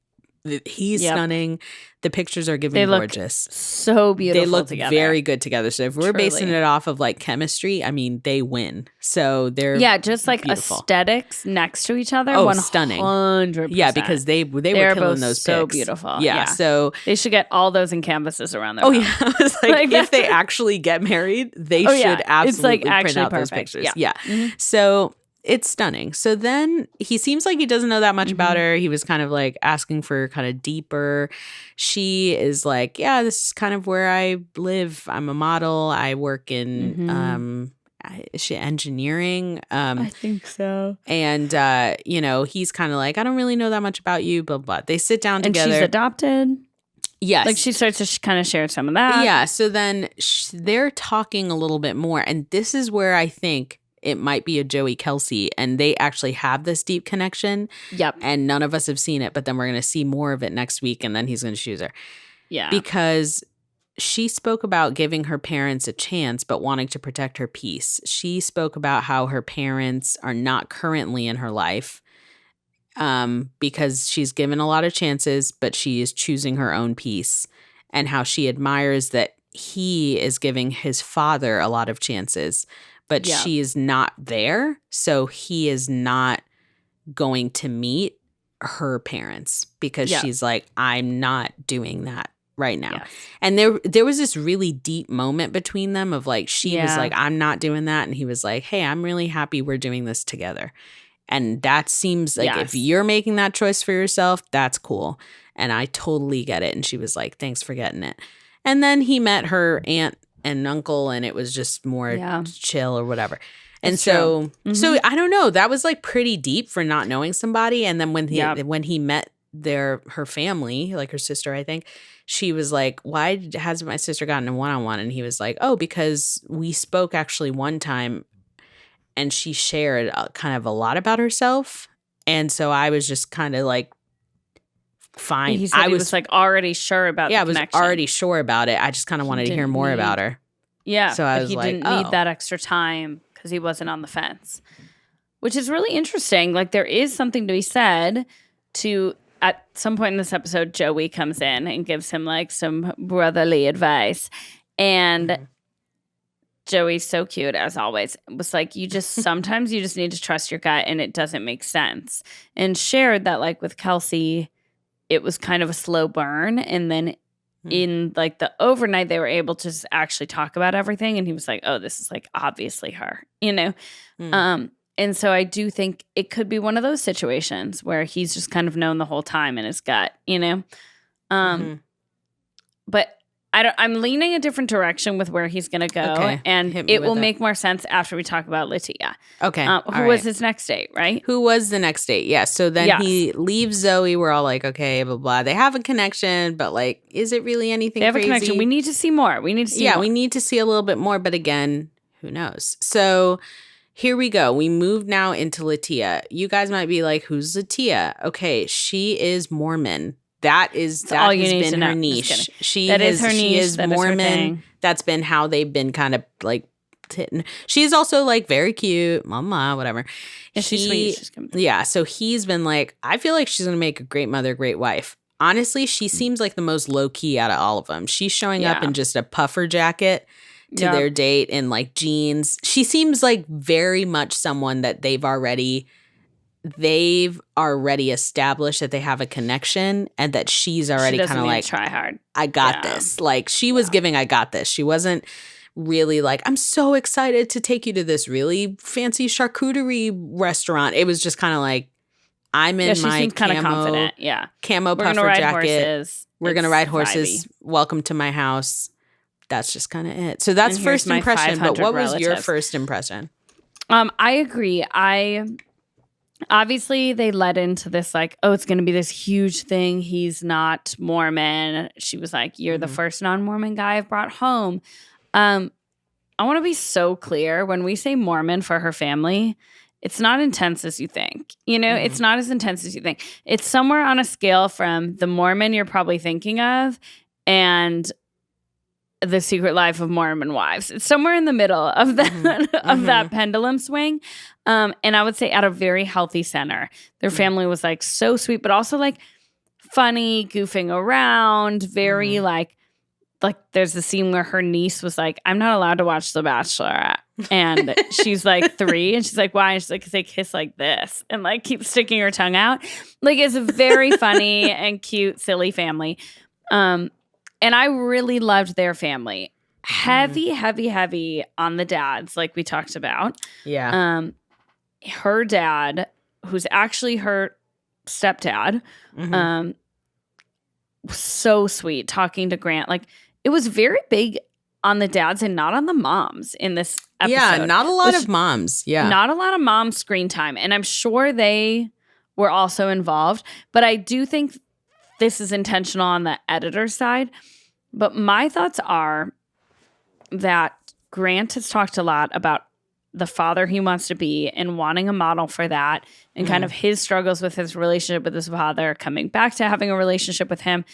He's stunning. The pictures are giving gorgeous. So beautiful. They look together. very good together. So if we're basing it off of like chemistry, I mean, they win. So they're just like beautiful. Aesthetics next to each other. Oh, stunning. 100%. Yeah, because they were killing those pics. So beautiful. Yeah, so they should get all those in canvases around their home. Yeah, I was like if they actually get married, they should absolutely print out those pictures. Yeah. So it's stunning. So then he seems like he doesn't know that much about her. He was kind of like asking for kind of deeper. She is like, yeah, this is kind of where I live. I'm a model. I work in engineering. I think so. And, he's kind of like, I don't really know that much about you, blah, blah. They sit down together. And she's adopted. Yes. Like she starts to kind of share some of that. Yeah. So then they're talking a little bit more. And this is where I think it might be a Joey Kelsey, and they actually have this deep connection. Yep. And none of us have seen it, but then we're going to see more of it next week, and then he's going to choose her. Yeah. Because she spoke about giving her parents a chance, but wanting to protect her peace. She spoke about how her parents are not currently in her life because she's given a lot of chances, but she is choosing her own peace, and how she admires that he is giving his father a lot of chances. But she is not there, so he is not going to meet her parents because she's like, I'm not doing that right now. Yes. And there was this really deep moment between them of like, she was like, I'm not doing that. And he was like, hey, I'm really happy we're doing this together. And that seems like if you're making that choice for yourself, that's cool. And I totally get it. And she was like, thanks for getting it. And then he met her aunt and uncle, and it was just more chill or whatever. And so I don't know. That was like pretty deep for not knowing somebody. And then when he met her family, like her sister, I think, she was like, why hasn't my sister gotten a one-on-one? And he was like, oh, because we spoke actually one time and she shared kind of a lot about herself. And so I was just kind of like, fine. He said he was like already sure about the connection. I was already sure about it. I just kind of wanted to hear more about her. Yeah. So I was he didn't need that extra time because he wasn't on the fence, which is really interesting. Like there is something to be said to, at some point in this episode, Joey comes in and gives him like some brotherly advice. And Joey's so cute, as always. It was like, sometimes you just need to trust your gut and it doesn't make sense. And shared that like with Kelsey, it was kind of a slow burn. And then in like the overnight, they were able to just actually talk about everything. And he was like, oh, this is like obviously her, you know? And so I do think it could be one of those situations where he's just kind of known the whole time in his gut, you know? But I'm leaning a different direction with where he's going to go. Okay. And it will make more sense after we talk about Latia. Okay. Who was his next date, right? Who was the next date? Yeah. So then he leaves Zoe. We're all like, okay, blah, blah. They have a connection, but like, is it really anything They have crazy? a connection. We need to see more. We need to see more. We need to see a little bit more. But again, who knows? So here we go. We move now into Latia. You guys might be like, who's Latia? Okay. She is Mormon. That has been her niche. She is her niche. She is Mormon. That's been how they've been kind of like hitting. She's also like very cute, mama, whatever. Yeah, she's sweet. Yeah, so he's been like, I feel like she's gonna make a great mother, great wife. Honestly, she seems like the most low key out of all of them. She's showing up in just a puffer jacket to their date and like jeans. She seems like very much someone that they've already established that they have a connection and that she's already kind of like, try hard. I got this. Like she was giving, I got this. She wasn't really like, I'm so excited to take you to this really fancy charcuterie restaurant. It was just kind of like, I'm in my kind of confident. Yeah. Camo puffer jacket. We're going to ride horses. Obviously. Welcome to my house. That's just kind of it. So that's first impression. But what was your first impression? I agree. Obviously, they led into this like, oh, it's going to be this huge thing. He's not Mormon. She was like, you're the first non-Mormon guy I've brought home. I want to be so clear. When we say Mormon for her family, it's not intense as you think. You know, it's not as intense as you think. It's somewhere on a scale from the Mormon you're probably thinking of and The Secret Life of Mormon Wives. It's somewhere in the middle of that that pendulum swing. And I would say at a very healthy center. Their family was like so sweet, but also like funny, goofing around, very like there's the scene where her niece was like, I'm not allowed to watch The Bachelor. And she's like 3 and she's like, why? And she's like, 'cause they kiss like this and like keep sticking her tongue out. Like it's a very funny and cute, silly family. And I really loved their family. Heavy on the dads, like we talked about. Yeah. Her dad, who's actually her stepdad, so sweet, talking to Grant. Like it was very big on the dads and not on the moms in this episode. Yeah, not a lot of moms. Yeah. Not a lot of mom screen time. And I'm sure they were also involved. But I do think this is intentional on the editor's side. But my thoughts are that Grant has talked a lot about the father he wants to be and wanting a model for that and kind of his struggles with his relationship with his father, coming back to having a relationship with him.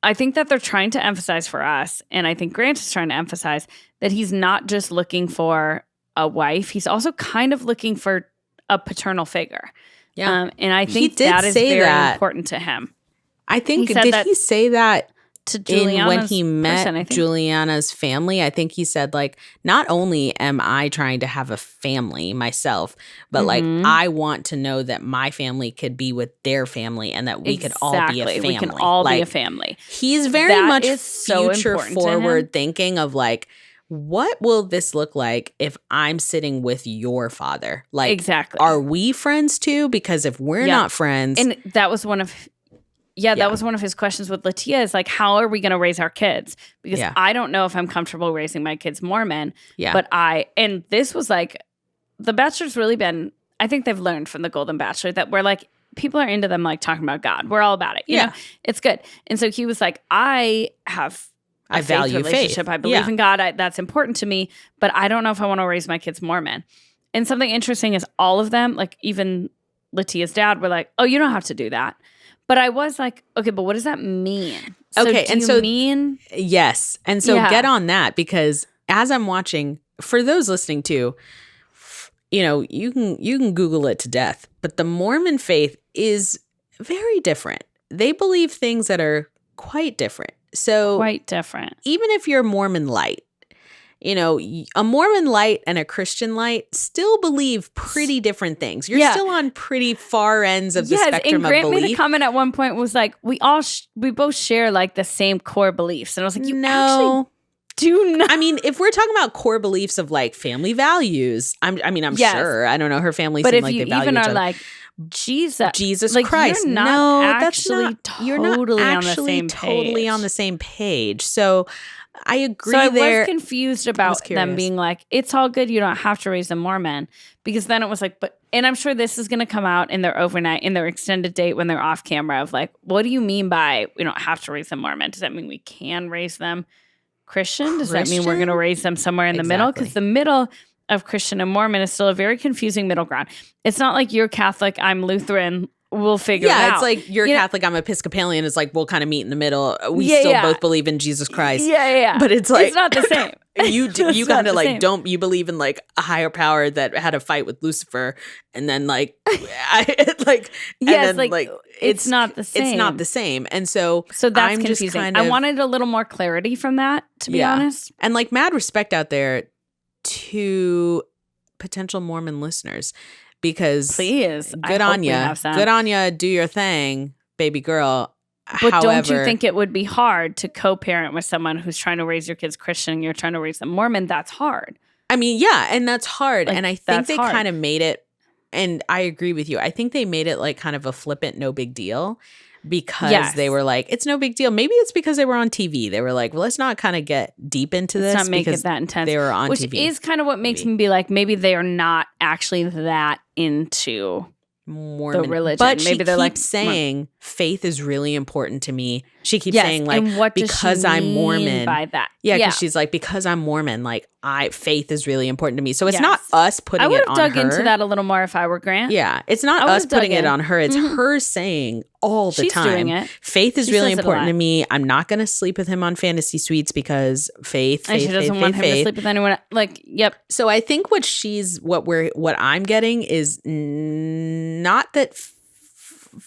I think that they're trying to emphasize for us, and I think Grant is trying to emphasize that he's not just looking for a wife. He's also kind of looking for a paternal figure. Yeah. And I think that is very important to him. I think, did he say that to Juliana's when he met Juliana's family? I think he said, like, not only am I trying to have a family myself, but like I want to know that my family could be with their family and that we could all be a family. We can all be a family. He's very much future forward thinking of like, what will this look like if I'm sitting with your father? Like, exactly. Are we friends too? Because if we're not friends. And that was one of... that was one of his questions with Latia is like, how are we going to raise our kids? Because I don't know if I'm comfortable raising my kids Mormon. Yeah. But and this was like, The Bachelor's really been, I think they've learned from the Golden Bachelor that we're like, people are into them like talking about God. We're all about it. You know, it's good. And so he was like, I value relationship. Faith. I believe in God. That's important to me, but I don't know if I want to raise my kids Mormon. And something interesting is all of them, like even Latia's dad, were like, oh, you don't have to do that. But I was like, okay, but what does that mean? So okay, and so mean yes, and so get on that, because as I'm watching, for those listening too, you know, you can Google it to death, but the Mormon faith is very different. They believe things that are quite different. So quite different. Even if you're Mormon light, you know, a Mormon light and a Christian light still believe pretty different things. You're still on pretty far ends of the spectrum and Grant of belief. made a comment at one point was like, we both share like the same core beliefs. And I was like, you actually do not. I mean, if we're talking about core beliefs of like family values, I'm sure. I don't know. Her family seemed like they value even each are other. like, Jesus like, Christ. You're not actually totally on the same page. So I agree. So I was confused about them being like, it's all good. You don't have to raise them Mormon, because then it was like, and I'm sure this is going to come out in their extended date when they're off camera of like, what do you mean by we don't have to raise them Mormon? Does that mean we can raise them Christian? Does that mean we're going to raise them somewhere in the middle? Because the middle of Christian and Mormon is still a very confusing middle ground. It's not like you're Catholic, I'm Lutheran, we'll figure it out. Yeah, it's like you're Catholic, I'm Episcopalian. It's like we'll kind of meet in the middle. We still both believe in Jesus Christ. Yeah. But it's like it's not the same. You kind of like you believe in like a higher power that had a fight with Lucifer, and then like it's not the same. It's not the same, and so that's I'm confusing. I wanted a little more clarity from that, to be honest. And like mad respect out there to potential Mormon listeners. Because please, good on you, do your thing, baby girl. But don't you think it would be hard to co-parent with someone who's trying to raise your kids Christian and you're trying to raise them Mormon? That's hard. I mean, yeah, and that's hard. Like, and I think they kind of made it, and I agree with you. I think they made it like kind of a flippant, no big deal. Because they were like, it's no big deal. Maybe it's because they were on TV. They were like, well, let's not kind of get deep into this. Let's not make it that intense. They were on TV. Which is kind of what makes me be like, maybe they are not actually that into Mormon. The religion. But maybe they're like saying faith is really important to me. She keeps saying like, and what because I'm Mormon. By that? Yeah, because she's like, because I'm Mormon, like faith is really important to me. So it's not us putting it on her. I would have dug into that a little more if I were Grant. Yeah, it's not us putting it on her. It's her saying all the time. Doing it. Faith is really important to me. I'm not going to sleep with him on fantasy suites because faith. And she doesn't want him to sleep with anyone. Like, yep. So I think what I'm getting is not that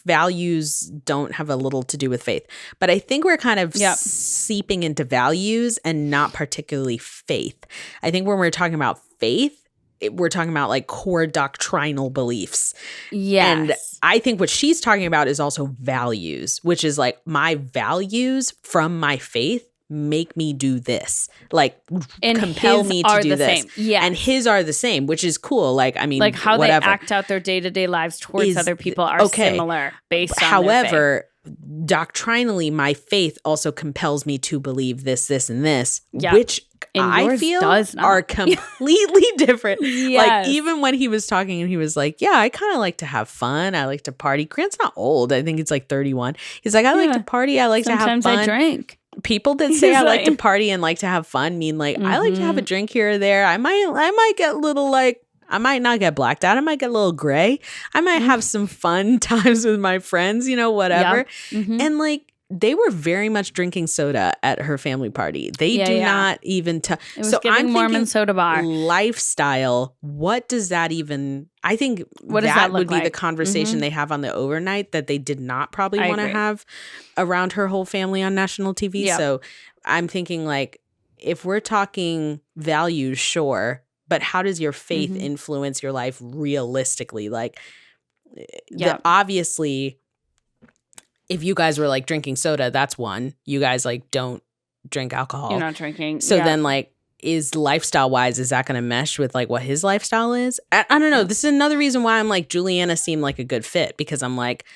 values don't have a little to do with faith, but I think we're kind of seeping into values and not particularly faith. I think when we're talking about faith, we're talking about like core doctrinal beliefs. Yes. And I think what she's talking about is also values, which is like my values from my faith make me do this, like and compel me to do this. Yeah, and his are the same, which is cool. Like, I mean, like how they act out their day-to-day lives towards other people are similar based on their faith. Doctrinally, my faith also compels me to believe this, and this, which I feel are completely different. Like, even when he was talking and he was like, yeah, I kind of like to have fun. I like to party. Grant's not old. I think it's like 31. He's like, I like to party. I like to have fun. Sometimes I drink. People that say I like to party and like to have fun mean like I like to have a drink here or there. I might get a little like I might not get blacked out. I might get a little gray. I might have some fun times with my friends, you know, whatever. And like they were very much drinking soda at her family party. They do not even tell. So I'm Mormon soda bar lifestyle. What does that even? I think that would be the conversation they have on the overnight that they did not probably want to have around her whole family on national TV. Yep. So I'm thinking like, if we're talking values, sure, but how does your faith influence your life realistically? Like, obviously, if you guys were like drinking soda, that's one. You guys like don't drink alcohol. You're not drinking. So then like, is lifestyle wise, is that going to mesh with like what his lifestyle is? I don't know. This is another reason why I'm like, Juliana seemed like a good fit, because I'm like,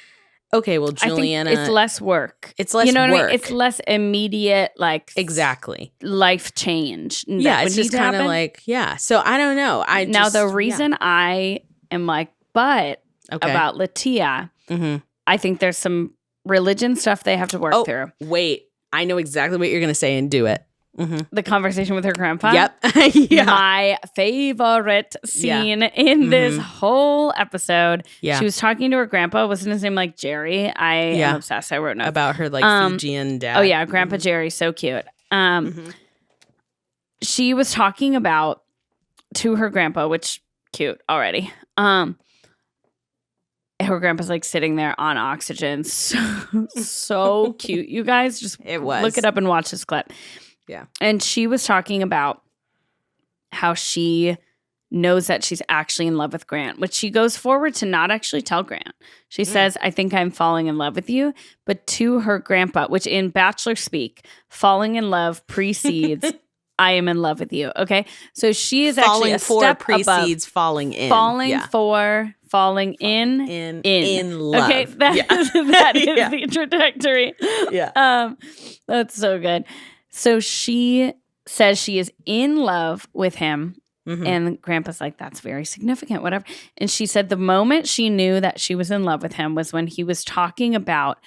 okay, well, Juliana. I think it's less work. It's less work. What I mean? It's less immediate, like. Exactly. Life change. Yeah, it's just kind of like, So I don't know. The reason I am like, about Latia I think there's some religion stuff they have to work through. Wait, I know exactly what you're going to say and do it. The conversation with her grandpa. Yep. Yeah. My favorite scene in this whole episode. Yeah. She was talking to her grandpa. Wasn't his name like Jerry? I am obsessed. I wrote notes. About her like Fijian dad. Oh yeah, Grandpa Jerry. So cute. She was talking about to her grandpa, which cute already. Her grandpa's like sitting there on oxygen. So cute. You guys just look it up and watch this clip. Yeah. And she was talking about how she knows that she's actually in love with Grant, which she goes forward to not actually tell Grant. She says, I think I'm falling in love with you. But to her grandpa, which in Bachelor speak, falling in love precedes I am in love with you. Okay. So she is falling actually a for step precedes above. falling in. Falling for, falling in love. Okay. That is the trajectory. Yeah. That's so good. So she says she is in love with him. And Grandpa's like, that's very significant, whatever. And she said the moment she knew that she was in love with him was when he was talking about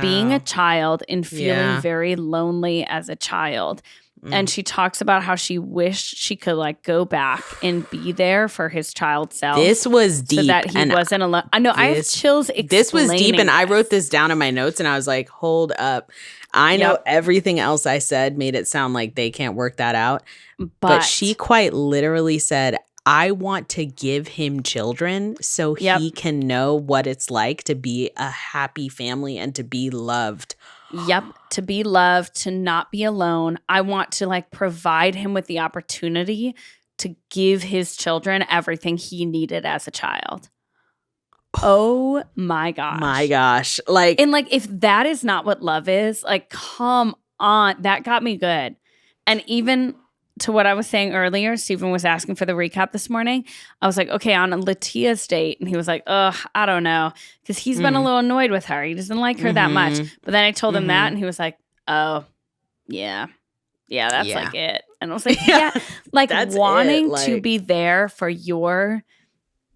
being a child and feeling very lonely as a child. And she talks about how she wished she could like go back and be there for his child self. This was deep. So that he wasn't alone. I know, I have chills explaining this was deep, and I wrote this down in my notes, and I was like, hold up. I know everything else I said made it sound like they can't work that out. But she quite literally said, I want to give him children so he can know what it's like to be a happy family and to be loved. Yep. To be loved, to not be alone. I want to like provide him with the opportunity to give his children everything he needed as a child. Oh my gosh. My gosh. Like, and like, if that is not what love is, like, come on. That got me good. And even to what I was saying earlier, Stephen was asking for the recap this morning. I was like, okay, on Latia's date. And he was like, ugh, I don't know. Because he's been a little annoyed with her. He doesn't like her that much. But then I told him that, and he was like, oh, yeah. Yeah, that's like it. And I was like, yeah. Like wanting to be there for your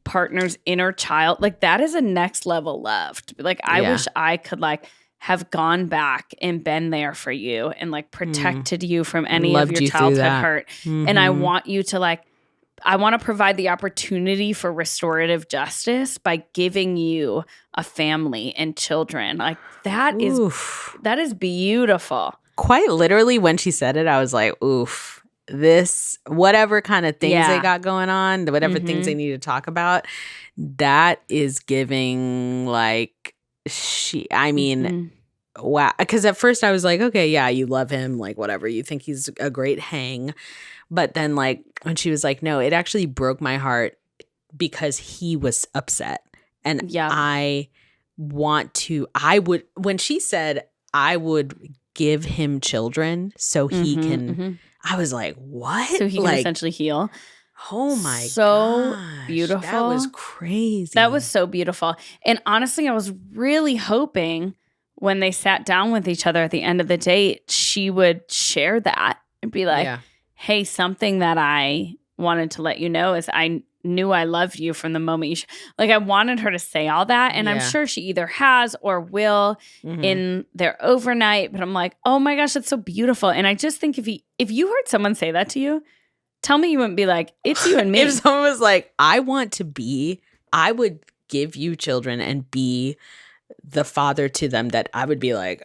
partner's inner child. Like that is a next level love. Like I wish I could like have gone back and been there for you and like protected you from any of your childhood hurt. And I want you to like, I want to provide the opportunity for restorative justice by giving you a family and children. Like that is beautiful. Quite literally when she said it, I was like, oof, this, whatever kind of things they got going on, whatever things they need to talk about, that is giving like, wow. Because at first I was like, okay, yeah, you love him, like whatever. You think he's a great hang. But then like when she was like, no, it actually broke my heart because he was upset. And when she said I would give him children so he can, I was like, what? So he can essentially heal. Oh my god. So beautiful. That was crazy. That was so beautiful. And honestly, I was really hoping when they sat down with each other at the end of the date, she would share that and be like, hey, something that I wanted to let you know is I knew I loved you from the moment you like I wanted her to say all that, and I'm sure she either has or will in their overnight, but I'm like, oh my gosh, that's so beautiful. And I just think if you heard someone say that to you, tell me you wouldn't be like, it's you and me. If someone was like, I would give you children and be the father to them, that I would be like,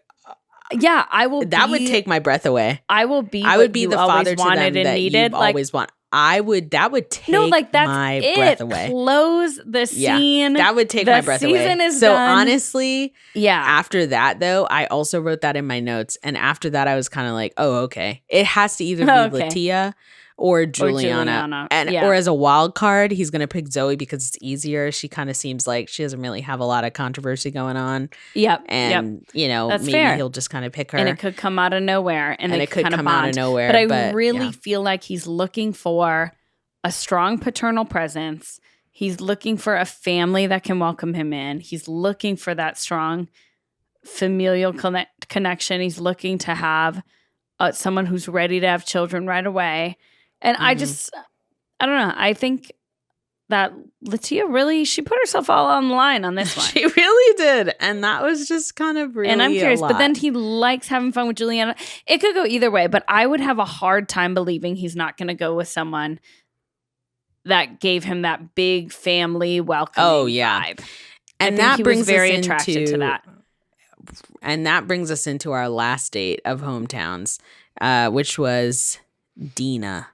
yeah, I will. That would take my breath away. I would be the father to them that needed, you always want. That would take my breath away. Close the scene. That would take my breath away. The season is so done. Honestly, after that though, I also wrote that in my notes, and after that, I was kind of like, oh, okay, it has to either be Latia or Juliana. And or as a wild card, he's gonna pick Zoe because it's easier. She kind of seems like she doesn't really have a lot of controversy going on. And you know, that's maybe fair. He'll just kind of pick her, and it could come out of nowhere, and it could come out of nowhere. But I really feel like he's looking for a strong paternal presence. He's looking for a family that can welcome him in. He's looking for that strong familial connection. He's looking to have someone who's ready to have children right away. And I don't know. I think that Latia really, she put herself all on the line on this one. She really did. And that was just kind of really, and I'm curious, a lot. But then he likes having fun with Juliana. It could go either way, but I would have a hard time believing he's not going to go with someone that gave him that big family welcoming vibe. And that brings us very attracted to that. And that brings us into our last date of hometowns, which was Dina.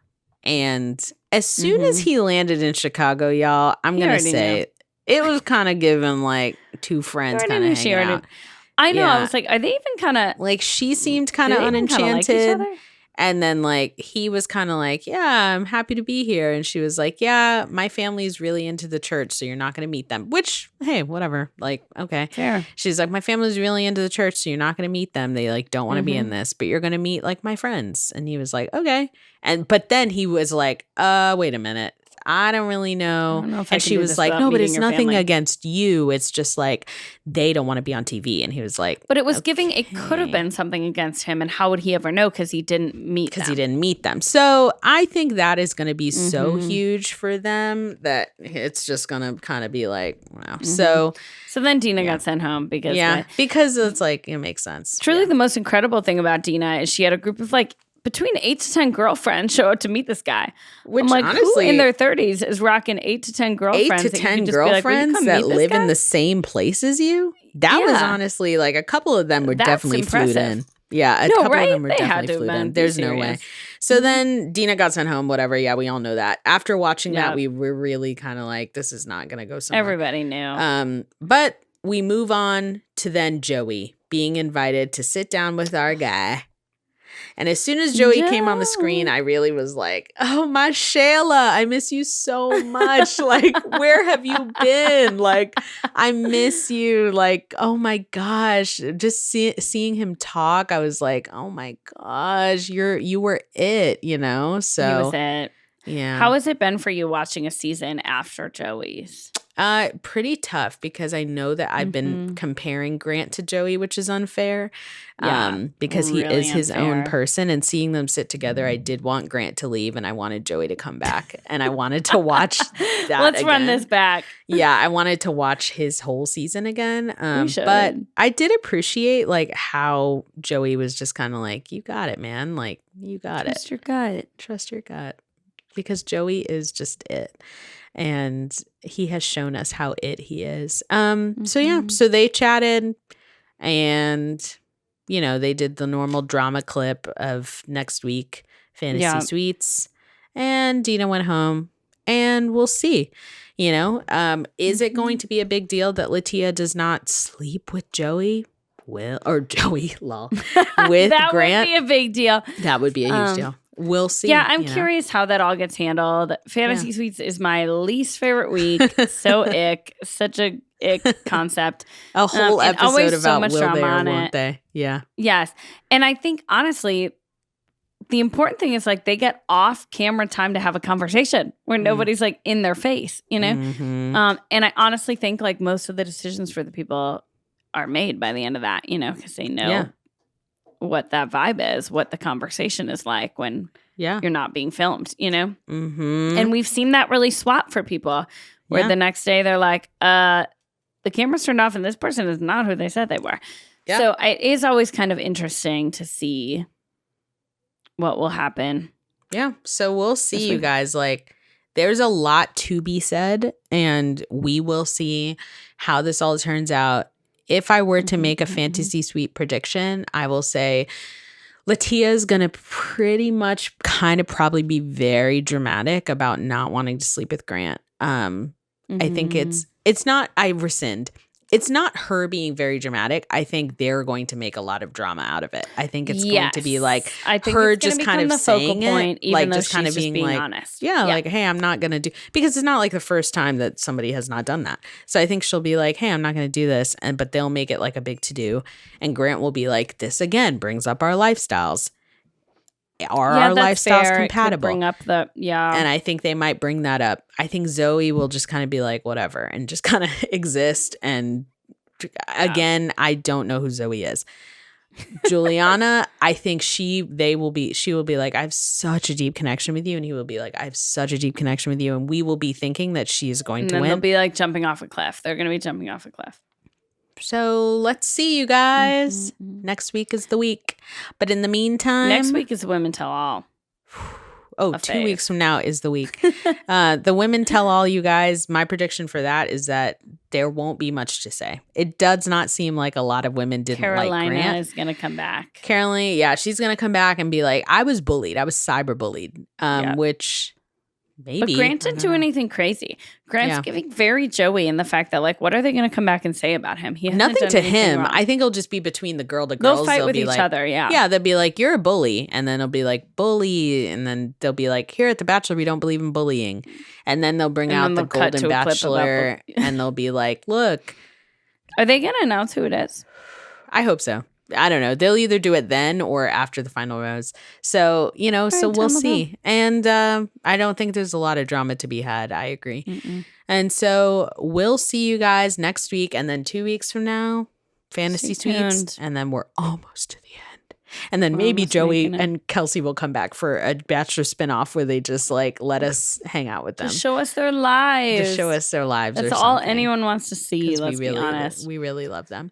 And as soon as he landed in Chicago, y'all, I'm going to say it was kind of giving like two friends kind of hanging out. I know. Yeah. I was like, are they even kind of like, she seemed kind of unenchanted. Like and then like he was kind of like, yeah, I'm happy to be here. And she was like, yeah, my family's really into the church, so you're not going to meet them. Which, hey, whatever. Like, okay. Fair. She's like, my family's really into the church, so you're not going to meet them. They like don't want to be in this, but you're going to meet like my friends. And he was like, okay. But then he was like, wait a minute. I don't really know. I don't know if and she was like, no, but it's nothing against you. It's just like they don't want to be on TV. And he was like, but it was giving, it could have been something against him. And how would he ever know? Because he didn't meet them. So I think that is going to be so huge for them that it's just going to kind of be like, wow. So then Dina got sent home because because it's like, it makes sense. Truly the most incredible thing about Dina is she had a group of like between 8 to 10 girlfriends show up to meet this guy. Which, I'm like, honestly, who in their 30s is rocking 8 to 10 girlfriends? 8 to 10 girlfriends that live in the same place as you? That was honestly, like, a couple of them were definitely flued in. Yeah, a couple of them were definitely flued in. There's no way. So then Dina got sent home, whatever. Yeah, we all know that. After watching that, we were really kind of like, this is not going to go somewhere. Everybody knew. But we move on to then Joey being invited to sit down with our guy. And as soon as Joey came on the screen, I really was like, oh, my Shayla, I miss you so much. Like, where have you been? Like, I miss you. Like, oh, my gosh. Just seeing him talk, I was like, oh, my gosh, you were it, you know? So he was it. Yeah. How has it been for you watching a season after Joey's? Pretty tough because I know that I've been comparing Grant to Joey, which is unfair. Because he is his own person, and seeing them sit together, I did want Grant to leave and I wanted Joey to come back and I wanted to watch that Let's run this back. Yeah, I wanted to watch his whole season again. But I did appreciate like how Joey was just kind of like, you got it, man. Like, you got it. Trust your gut. Trust your gut. Because Joey is just it. And he has shown us how it he is. So yeah, so they chatted and, you know, they did the normal drama clip of next week, Fantasy Suites. And Dina went home and we'll see, you know, is it going to be a big deal that Latia does not sleep with Joey? With Grant? That would be a big deal. That would be a huge deal. We'll see. Yeah, I'm curious how that all gets handled. Fantasy Suites is my least favorite week. So ick. Such a ick concept. A whole episode about so much will drama they or on won't it. they? Yeah. Yes. And I think, honestly, the important thing is like they get off camera time to have a conversation where nobody's like in their face, you know? And I honestly think like most of the decisions for the people are made by the end of that, you know, because they know what that vibe is, what the conversation is like when you're not being filmed, you know? And we've seen that really swap for people where the next day they're like, the camera's turned off and this person is not who they said they were. Yeah. So it is always kind of interesting to see what will happen. Yeah. So we'll see, you guys. Like, there's a lot to be said and we will see how this all turns out. If I were to make a fantasy suite prediction, I will say Latia is going to pretty much kind of probably be very dramatic about not wanting to sleep with Grant. I think it's not, I rescind. It's not her being very dramatic. I think they're going to make a lot of drama out of it. I think it's going to be like her just kind of the saying focal point, it, even like though just kind of she's being like, honest. Yeah, like, hey, I'm not going to do, because it's not like the first time that somebody has not done that. So I think she'll be like, hey, I'm not going to do this. But they'll make it like a big to do. And Grant will be like, this again brings up our lifestyles. Are our lifestyles fair. Compatible? Bring up the and I think they might bring that up. I think Zoe will just kind of be like, whatever, and just kind of exist. And again, I don't know who Zoe is. Juliana, I think she will be like, I have such a deep connection with you. And he will be like, I have such a deep connection with you. And we will be thinking that she is going to win. They'll be like jumping off a cliff. They're going to be jumping off a cliff. So let's see, you guys. Next week is the week. But in the meantime. Next week is Women Tell All. Oh, 2 weeks from now is the week. The Women Tell All, you guys. My prediction for that is that there won't be much to say. It does not seem like a lot of women didn't like Grant. Carolina is going to come back. Carolina, yeah, she's going to come back and be like, I was bullied. I was cyber bullied, which maybe. But Grant didn't do anything crazy. Grant's giving very Joey in the fact that, like, what are they going to come back and say about him? He nothing to him. Wrong. I think it'll just be between the girl to girls. They'll fight with each other, yeah. Yeah, they'll be like, you're a bully. And then they'll be like, bully. And then they'll be like, here at The Bachelor, we don't believe in bullying. And then they'll bring out the Golden Bachelor and they'll be like, look. Are they going to announce who it is? I hope so. I don't know. They'll either do it then or after the final rose. So, so we'll see. And I don't think there's a lot of drama to be had. I agree. Mm-mm. And so we'll see you guys next week. And then 2 weeks from now, Fantasy Suites. And then we're almost to the end. And then maybe Joey and Kelsey will come back for a Bachelor spinoff where they just like let us hang out with them. Just show us their lives. Just show us their lives. That's all anyone wants to see. Let's be honest. We really love them.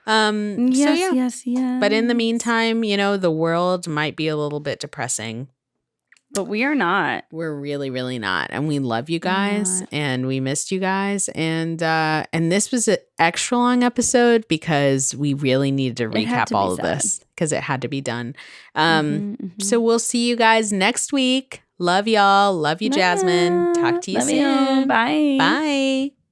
Yes. But in the meantime, the world might be a little bit depressing. But we are not. We're really, really not. And we love you guys and we missed you guys. And this was an extra long episode because we really needed to recap all of this because it had to be done. So we'll see you guys next week. Love y'all. Love you, Jasmine. Talk to you soon. Bye. Bye.